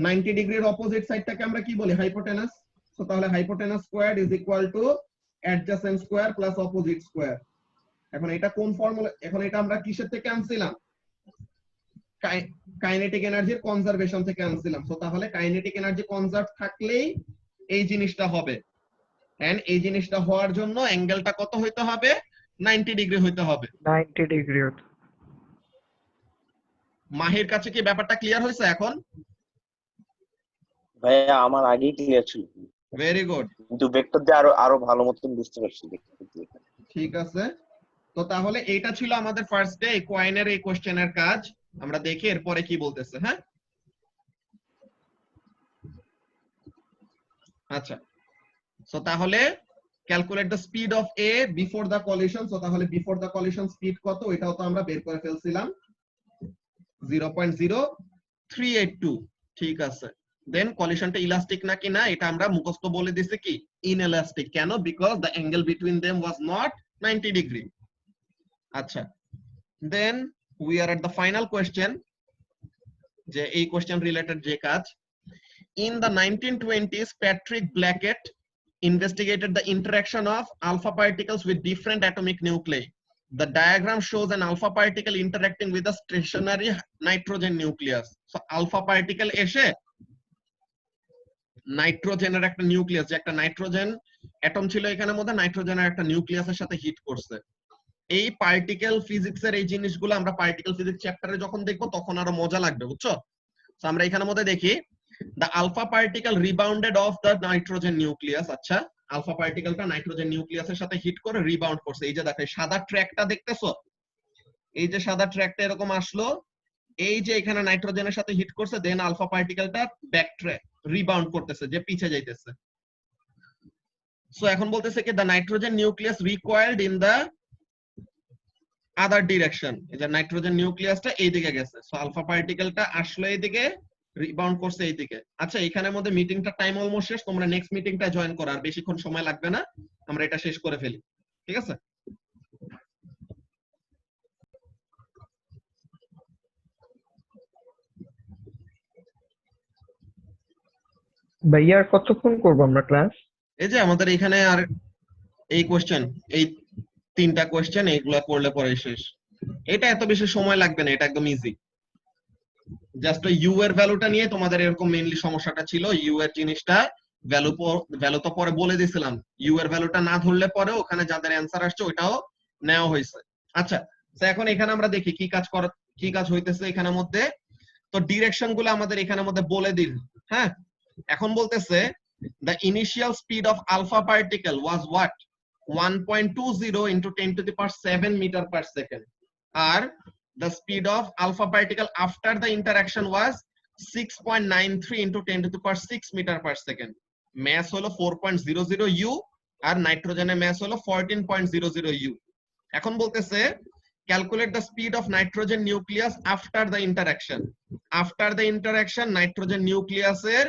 90 ডিগ্রির অপোজিট সাইডটাকে আমরা কি বলি, হাইপোটেনাস। তো তাহলে hypotenuse squared is equal two adjacent square plus opposite square. এখন এটা কোন ফর্মুলা, এখন এটা আমরা কিসের থেকে আনছিলাম? কাইনেটিক এনার্জির কনজারভেশন থেকে আনছিলাম। সো তাহলে কাইনেটিক এনার্জি কনজার্ভ থাকলেই এই জিনিসটা হবে, এন্ড এই জিনিসটা হওয়ার জন্য অ্যাঙ্গেলটা কত হইতে হবে? 90 ডিগ্রি হইতে হবে। 90 ডিগ্রি। মাহির কাছে কি ব্যাপারটা ক্লিয়ার হয়েছে এখন? ভাইয়া আমার আগেই ক্লিয়ার ছিল, ভেরি গুড, কিন্তু ভেক্টর দিয়ে আরো ভালো মতন বুঝতে পারছি। ঠিক আছে। তো তাহলে এইটা ছিল আমাদের ফার্স্ট ডে কোয়াইনের এই কোশ্চেনের কাজ। আমরা দেখি এরপরে কি বলতেছে। হ্যাঁ, আচ্ছা। সো তাহলে calculate the speed of A before the collision. So তাহলে বিফোর দ্য কলিশন স্পিড কত, এটাও তো আমরা বের করে ফেলছিলাম, 0.0382। ঠিক আছে। দেন কলিশনটা ইলাস্টিক নাকি না এটা আমরা মুখস্থ বলে দিছি কি ইনএলাস্টিক। কেন? Because the angle between them was not 90 degree. আচ্ছা, then we are at the final question, যে এই কোশ্চেন রিলেটেড যে কাজ। In the 1920s, Patrick Blackett investigated the interaction of alpha particles with different atomic nuclei. The diagram shows an alpha particle interacting with a stationary nitrogen nucleus. So alpha particle এসে নাইট্রোজেনের একটা nucleus, যে একটা nitrogen atom ছিল এখানের মধ্যে, নাইট্রোজেনের একটা নিউক্লিয়াসের সাথে হিট করছে। এই পার্টিকেল ফিজিক্সের এই জিনিসগুলো আমরা পার্টিকেল ফিজিক্স চ্যাপ্টারে যখন দেখবো তখন আরো মজা লাগবে, বুঝছো? তো আমরা এখানের মধ্যে দেখি the alpha particle rebounded off the nitrogen nucleus। আচ্ছা, আলফা পার্টিকেলটা নাইট্রোজেন নিউক্লিয়াসের সাথে হিট করে রিবাউন্ড করছে। এই যে দেখো সাদা ট্র্যাকটা দেখতেছো, এই যে সাদা ট্র্যাকটা এরকম আসলো, এই যে এখানে নাইট্রোজেনের সাথে হিট করছে, দেন আলফা পার্টিকেলটা ব্যাক ট্র্যাক রিবাউন্ড করতেছে, যে পিছে যাইতেছে। সো এখন বলতেছে কি the nitrogen nucleus recoiled in the other direction। এই যে নাইট্রোজেন নিউক্লিয়াসটা এইদিকে গেছে, সো আলফা পার্টিকেলটা আসলো এইদিকে, রিবাউন্ড করছে এইদিকে। আচ্ছা, এখানের মধ্যে মিটিংটা টাইম অলমোস্ট শেষ, তোমরা নেক্সট মিটিংটা জয়েন করো, আর বেশিক্ষণ সময় লাগবে না, আমরা এটা শেষ করে ফেলি, ঠিক আছে? ভাইয়া কতক্ষণ করবো আমরা ক্লাস? এই যে আমাদের এখানে আর এই কোশ্চেন, এই 3টা কোশ্চেন এইগুলা করলে পরে শেষ। এটা এত বেশি সময় লাগবে না, এটা একদম ইজি। জাস্ট ইউ এর ভ্যালুটা নিয়ে তোমাদের এরকম মেইনলি সমস্যাটা ছিল। ইউ এর জিনিসটা ভ্যালু তো পরে বলে দিয়েছিলাম, ইউ এর ভ্যালুটা না ধরলে পরে ওখানে যাদের অ্যান্সার আসছে ওটাও নেওয়া হয়েছে। আচ্ছা, তো এখন এখানে আমরা দেখি কি কাজ হইতেছে এখানের মধ্যে। তো ডিরেকশন গুলো আমাদের এখানের মধ্যে বলে দিন। হ্যাঁ, এখন বলতেছে the initial speed of alpha particle was what? 1.20 into 10 to the power 7 meter per second. Or the speed of alpha particle after the interaction was 6.93 into 10 to the power 6 meter per second. Mass হলো 4.00 u আর নাইট্রোজেনের mass হলো 14.00 u। এখন বলতেছে calculate the speed of nitrogen nucleus after the interaction. After the interaction nitrogen nucleus এর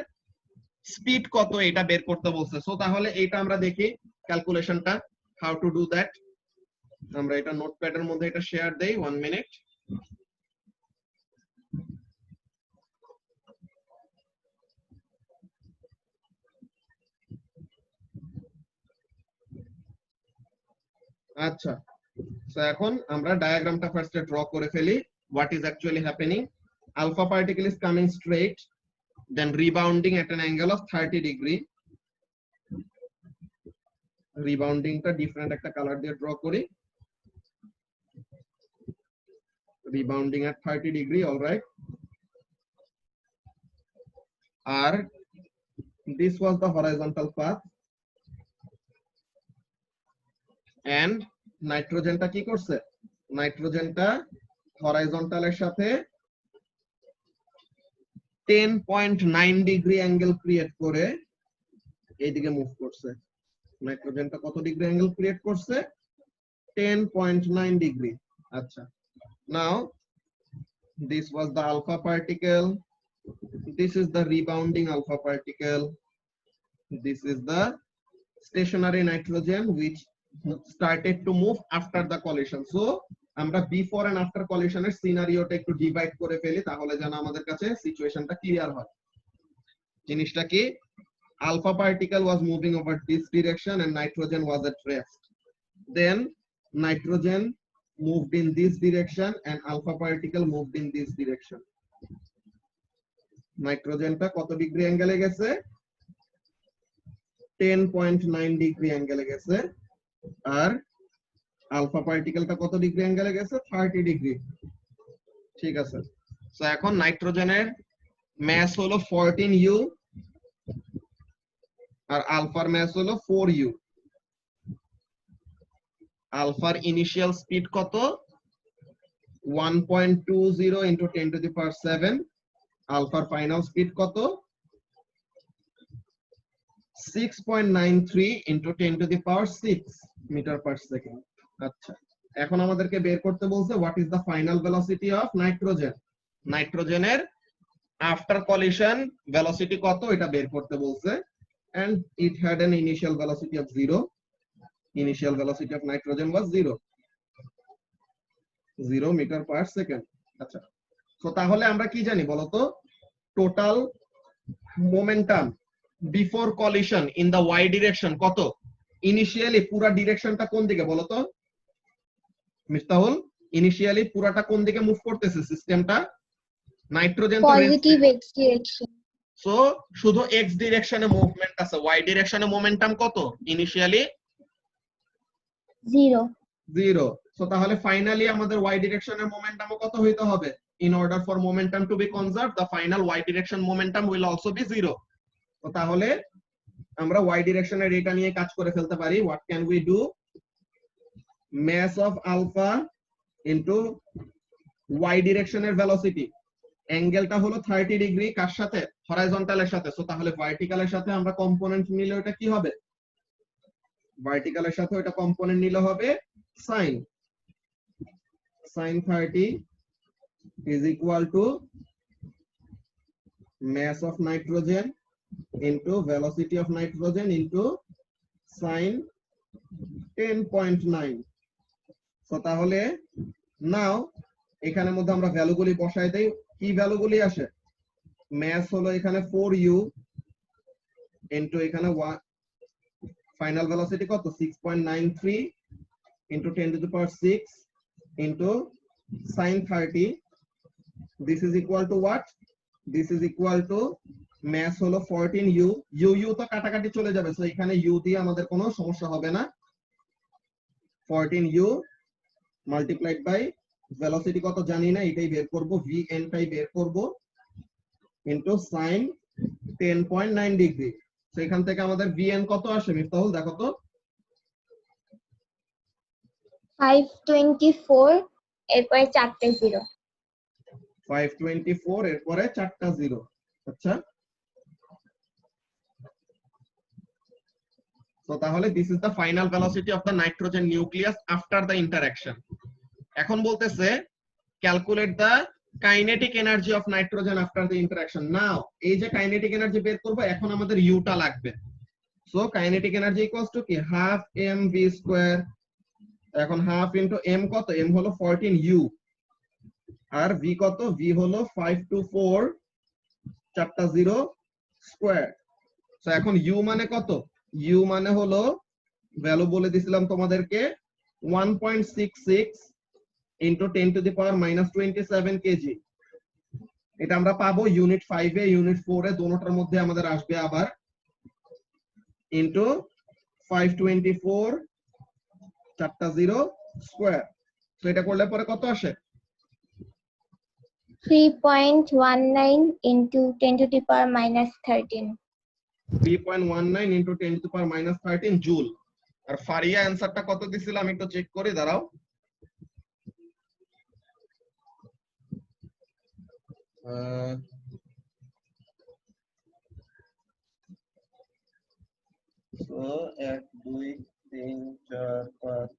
speed কত এটা বের করতে বলছে। সো তাহলে এটা আমরা দেখি ক্যালকুলেশনটা, হাউ টু ডু দ্যাট। আমরা এটা নোটপ্যাডের মধ্যে এটা শেয়ার দেই, 1 মিনিট। আচ্ছা, সো এখন আমরা ডায়াগ্রামটা ফার্স্টে ড্র করে ফেলি। What is actually happening? Alpha particle is coming straight, then rebounding at an angle of 30 degree. Rebounding টা ডিফারেন্ট একটা কালার দিয়ে ড্র করি। Rebounding at 30 degree, all right. আর this was the horizontal path, and নাইট্রোজেনটা কি করছে? নাইট্রোজেনটা হরাইজন্টালের সাথে 10.9 degree angle create করে এইদিকে মুভ করছে। নাইট্রোজেনটা কত ডিগ্রি অ্যাঙ্গেল ক্রিয়েট করছে? 10.9 ডিগ্রি। আচ্ছা, নাও this was the alpha particle, this is the rebounding alpha particle, this is the stationary nitrogen which started to move after the collision. So আমরা before and after কলিশনের সিনারিওটা একটু divide করে ফেলি, তাহলে যেন আমাদের কাছে সিচুয়েশনটা ক্লিয়ার হয়। জিনিসটা কি? alpha particle was moving over this direction and nitrogen was at rest. Then nitrogen moved in this direction and alpha particle moved in this direction. নাইট্রোজেনটা কত ডিগ্রি অ্যাঙ্গেলে গেছে? 10.9 ডিগ্রি অ্যাঙ্গেলে গেছে, আর আলফা পার্টিকেলটা কত ডিগ্রি অ্যাঙ্গেলে গেছে? 30 ডিগ্রি। ঠিক আছে, তো এখন নাইট্রোজেনের মাস হলো 14u আর আলফার মাস হলো 4u। আলফার ইনিশিয়াল স্পিড কত? 1.20 into 10 to the power 7। আলফার ফাইনাল স্পিড কত? 6.93 into 10 to the power 6 metre per second. আচ্ছা, এখন আমাদেরকে বের করতে বলছে what is the final velocity of nitrogen. নাইট্রোজেনের আফটার কলিশন ভেলোসিটি কত এটা বের করতে বলছে, and it had an initial velocity of 0. Initial velocity of nitrogen was 0 meter per second. আচ্ছা, তো তাহলে আমরা কি জানি বলতো? Total momentum before collision in the y direction কত? ইনিশিয়ালি পুরা ডিরেকশনটা কোন দিকে বলতো মিফতাহুল? ইনিশিয়ালি পুরাটা কোন দিকে মুভ করতেছে সিস্টেমটা? নাইট্রোজেন তো পজিটিভ এক্স ডিরেকশন। সো শুধু এক্স ডিরেকশনে মুভমেন্ট আছে, ওয়াই ডিরেকশনে মোমেন্টাম কত? ইনিশিয়ালি 0। সো তাহলে ফাইনালি আমাদের ওয়াই ডিরেকশনের মোমেন্টামও কত হইতে হবে? In order for momentum to be conserved the final y direction momentum will also be 0। তো তাহলে আমরা ওয়াই ডিরেকশনের এটা নিয়ে কাজ করে ফেলতে পারি। What can we do? Mass of alpha into y ডিরেকশনের ভেলোসিটি। অ্যাঙ্গেলটা হলো 30 ডিগ্রি, কার সাথে? হরাইজন্টালের সাথে। সো তাহলে ভার্টিক্যালের সাথে আমরা কম্পোনেন্ট নিলে ওটা কি হবে? ভার্টিক্যালের সাথে ওটা কম্পোনেন্ট নিলে হবে sin 30 is equal to mass of nitrogen into velocity of nitrogen into sin 10.9। So তাহলে নাও এখানের মধ্যে আমরা ভ্যালুগুলি বসাই দেই। কি ভ্যালুগুলি আসে? মাস হলো এখানে 4u ইনটু এখানে ফাইনাল ভেলোসিটি কত? 6.93 into 10 to the power 6 into sin 30। This is equal to what? This is equal to mass হলো 14u। u তো কাটাকাটি চলে যাবে, সো এখানে u দিয়ে আমাদের কোনো সমস্যা হবে না। 14u মাল্টিপ্লাইড বাই ভেলোসিটি কত জানি না, এটাই বের করব, vn টাই বের করব, ইনটু sin 10.9 ডিগ্রি। সো এখান থেকে আমাদের vn কত আসে মিফতাহুল দেখো তো? 524 এরপরে 4টে 0। 524 এরপরে 4টা 0। আচ্ছা, তো তাহলে this is the final velocity of the nitrogen nucleus after the interaction. এখন বলতেছে calculate the kinetic energy of nitrogen after the interaction. Now এই যে কাইনেটিক এনার্জি বের করব, এখন আমাদের ইউটা লাগবে। So kinetic energy equals to কি? Half M V square. এখন হাফ ইনটু এম কত? এম হলো 14u আর ভি কত? ভি হলো 524 4টা 0 স্কয়ার। সো এখন ইউ মানে কত? ইউ মানে হলো ভ্যালু বলে দিছিলাম তোমাদেরকে 1.66 into 10 to the power -27 KG. এটা আমরা পাবো ইউনিট 5 এ, ইউনিট 4 এ, দোনোটার মধ্যে আমাদের আসবে আবার ইনটু 524 4টা 0 স্কয়ার। তো এটা করলে পরে কত আসে? 3.19 into 10 to the power -13। 3.19 into 10 to the power -13 joule. আর ফারিয়া অ্যানসারটা কত দিছিল আমি একটু চেক করি, দাঁড়াও। So 1 2 3 4 5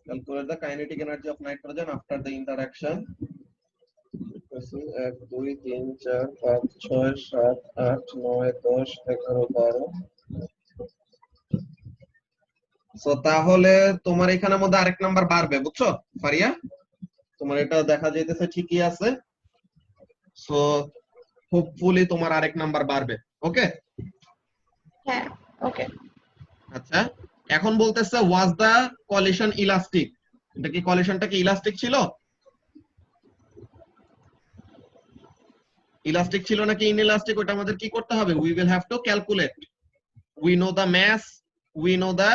calculate the kinetic energy of nitrogen after the interaction। 1 2 3 4 5 6 7 8 9 10 11 12। So তাহলে তোমার এখানের মধ্যে আরেক নাম্বার বাড়বে, বুঝছো ফারিয়া? তোমার এটা দেখা যাইতেছে ঠিকই আছে, সো হোপফুলি তোমার আরেক নাম্বার বাড়বে। ওকে হ্যাঁ ওকে। আচ্ছা, এখন বলতেছে ওয়াজ দা কলিশন ইলাস্টিক, এটা কি কলিশনটা কি ইলাস্টিক ছিল? ইলাস্টিক ছিল নাকি ইনইলাস্টিক, ওটা আমাদের কি করতে হবে? We will have to calculate. We know the mass, we know the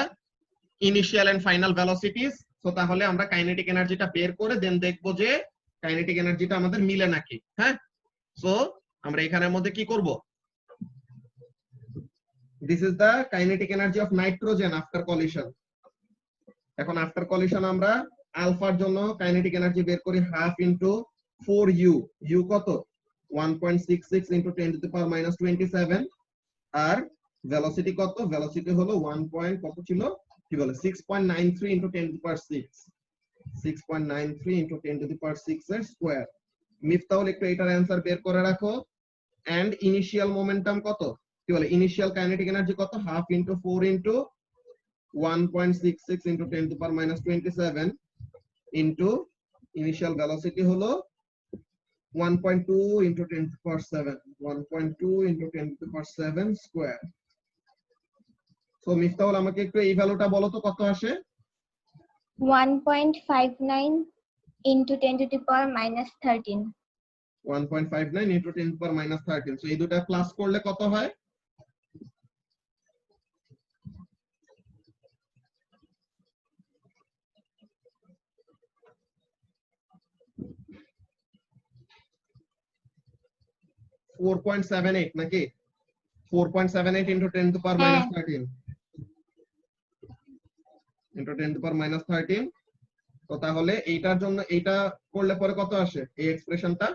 initial and final velocities. তো তাহলে আমরা কাইনেটিক এনার্জিটা বের করে দেন দেখবো যে কাইনেটিক এনার্জিটা আমাদের মিলে নাকি। হ্যাঁ, সো আমরা এখানের মধ্যে কি করব? This is the kinetic energy of nitrogen after collision. এখন আফটার কলিশন আমরা আলফার জন্য কাইনেটিক এনার্জি বের করি হাফ ইনটু 4u। ইউ কত? 1.66 into 10 to the power minus 27। আর ভেলোসিটি কত? ভেলোসিটি হলো 1 কত ছিল কি বলে 6.93 into 10 to the power 6। 6.93 into 10 to the power 6 এর স্কয়ার। মিফতাহুল একটু এটার অ্যানসার বের করে রাখো। এন্ড ইনিশিয়াল মোমেন্টাম কত কি বলে? ইনিশিয়াল কাইনেটিক এনার্জি কত? Half into 4 into 1.66 into 10 to the power minus 27 into initial velocity হলো 1.2 into 10 to the power 7। 1.2 into 10 to the power 7 square. So Miftahul আমাকে একটু এই ভ্যালুটা বলো তো কত আসে? 1.59 into 10 to the power minus 13. 1.59 into 10 to the power minus 13। So এই দুটো প্লাস করলে কত হয়? $4.78 নাকি? 4.78 into 10 to the power minus 13 into 10 to the power minus 13। তো তাহলে এইটার জন্য এইটা করলে পরে কত আসে এই এক্সপ্রেশনটা?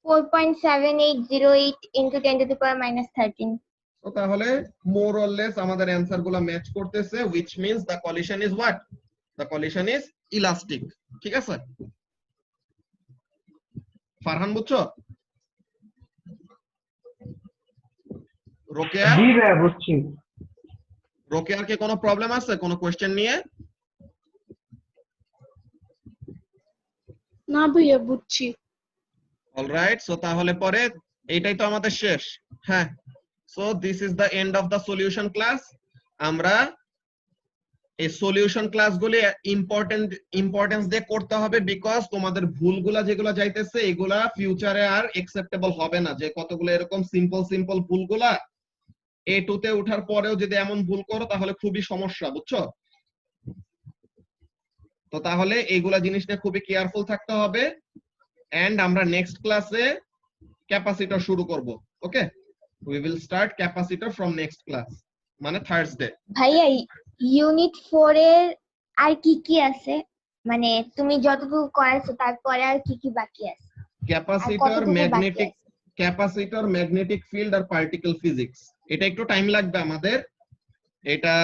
$4.7808 into 10 to the power minus 13. তো তাহলে মোর অর লেস আমাদের অ্যানসার গুলো ম্যাচ করতেছে, which means the collision is what? The collision is elastic। ঠিক আছে, ফারহান বুঝছো? রোকেয়া, জি ভাইয়া বুঝছি। রোকেয়ার কি কোনো প্রবলেম আছে কোনো কোশ্চেন নিয়ে? না ভাইয়া বুঝছি। অলরাইট, সো তাহলে পরে এইটাই তো আমাদের শেষ। হ্যাঁ, so this is the end of the solution class. আমরা এই সলিউশন ক্লাসগুলি ইম্পর্টেন্স দিয়ে করতে হবে, বিকজ তোমাদের ভুলগুলা যেগুলো যাইতেছে এগুলা ফিউচারে আর একসেপ্টেবল হবে না। যে কতগুলো এরকম সিম্পল ভুলগুলা A2 তে ওঠার পরেও যদি এমন ভুল করো তাহলে খুবই সমস্যা, বুঝছো? তো তাহলে এইগুলা জিনিস নিয়ে খুবই কেয়ারফুল থাকতে হবে। এন্ড আমরা নেক্সট ক্লাসে ক্যাপাসিটর শুরু করব। Okay, we will start capacitor from next class, মানে থার্সডে। ভাইয়া ইউনিট 4 এর আর কি কি আছে? মানে তুমি যতটুকু করাইছো তারপরে আর কি কি বাকি আছে? ক্যাপাসিটর, ম্যাগনেটিক ফিল্ড আর পার্টিকেল ফিজিক্স। এটা একটু টাইম লাগবে আমাদের। এটা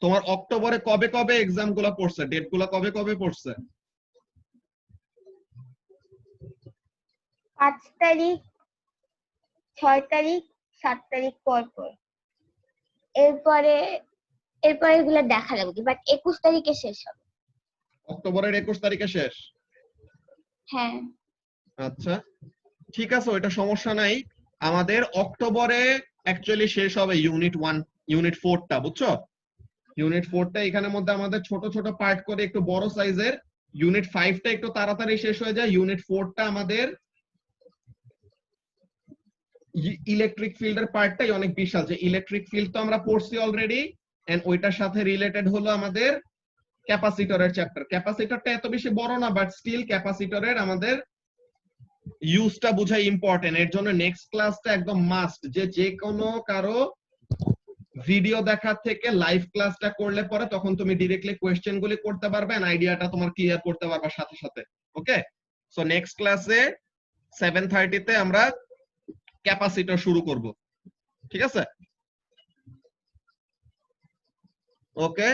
তোমার অক্টোবরে কবে কবে এক্সাম গুলা পড়ছে? ডেট গুলা কবে কবে পড়ছে? 5 তারিখ, 6 তারিখ, 7 তারিখ পর। এরপরে এগুলা দেখা লাগবে, বাট 21 তারিখে শেষ হবে। অক্টোবরের 21 তারিখে শেষ? হ্যাঁ। আচ্ছা ঠিক আছে, ওইটা সমস্যা নাই। আমাদের অক্টোবরে অ্যাকচুয়ালি শেষ হবে ইউনিট 1, ইউনিট 4টা, বুঝছো? ইউনিট 4টা এখানের মধ্যে আমাদের ছোট ছোট পার্ট করে একটু বড় সাইজের। ইউনিট 5টা একটু তাড়াতাড়ি শেষ হয়ে যায়। ইউনিট 4টা আমাদের ইলেকট্রিক ফিল্ডের পার্টটাই অনেক বিশাল। যে ইলেকট্রিক ফিল্ড তো আমরা পড়ছি অলরেডি, এন্ড ওইটার সাথে রিলেটেড হলো আমাদের ক্যাপাসিটরের চ্যাপ্টার। ক্যাপাসিটরটা এত বেশি বড় না, বাট স্টিল ক্যাপাসিটরের আমাদের ইউজটা বোঝা ইম্পর্টেন্ট। এর জন্য নেক্সট ক্লাসটা একদম মাস্ট। যে কোনো কারো ভিডিও দেখার থেকে লাইভ ক্লাসটা করলে পরে তখন তুমি ডিরেক্টলি কোয়েশ্চেন গুলি করতে পারবে, এন্ড আইডিয়াটা তোমার ক্লিয়ার করতে পারবে সাথে সাথে। ওকে, সো নেক্সট ক্লাসে 7:30 তে আমরা ক্যাপাসিটর শুরু করব। ঠিক আছে, ওকে।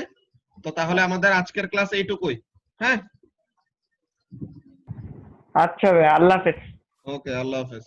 তো তাহলে আমাদের আজকের ক্লাস এইটুকুই। হ্যাঁ, আচ্ছা ভাই, আল্লাহ হাফেজ। ওকে, আল্লাহ হাফেজ।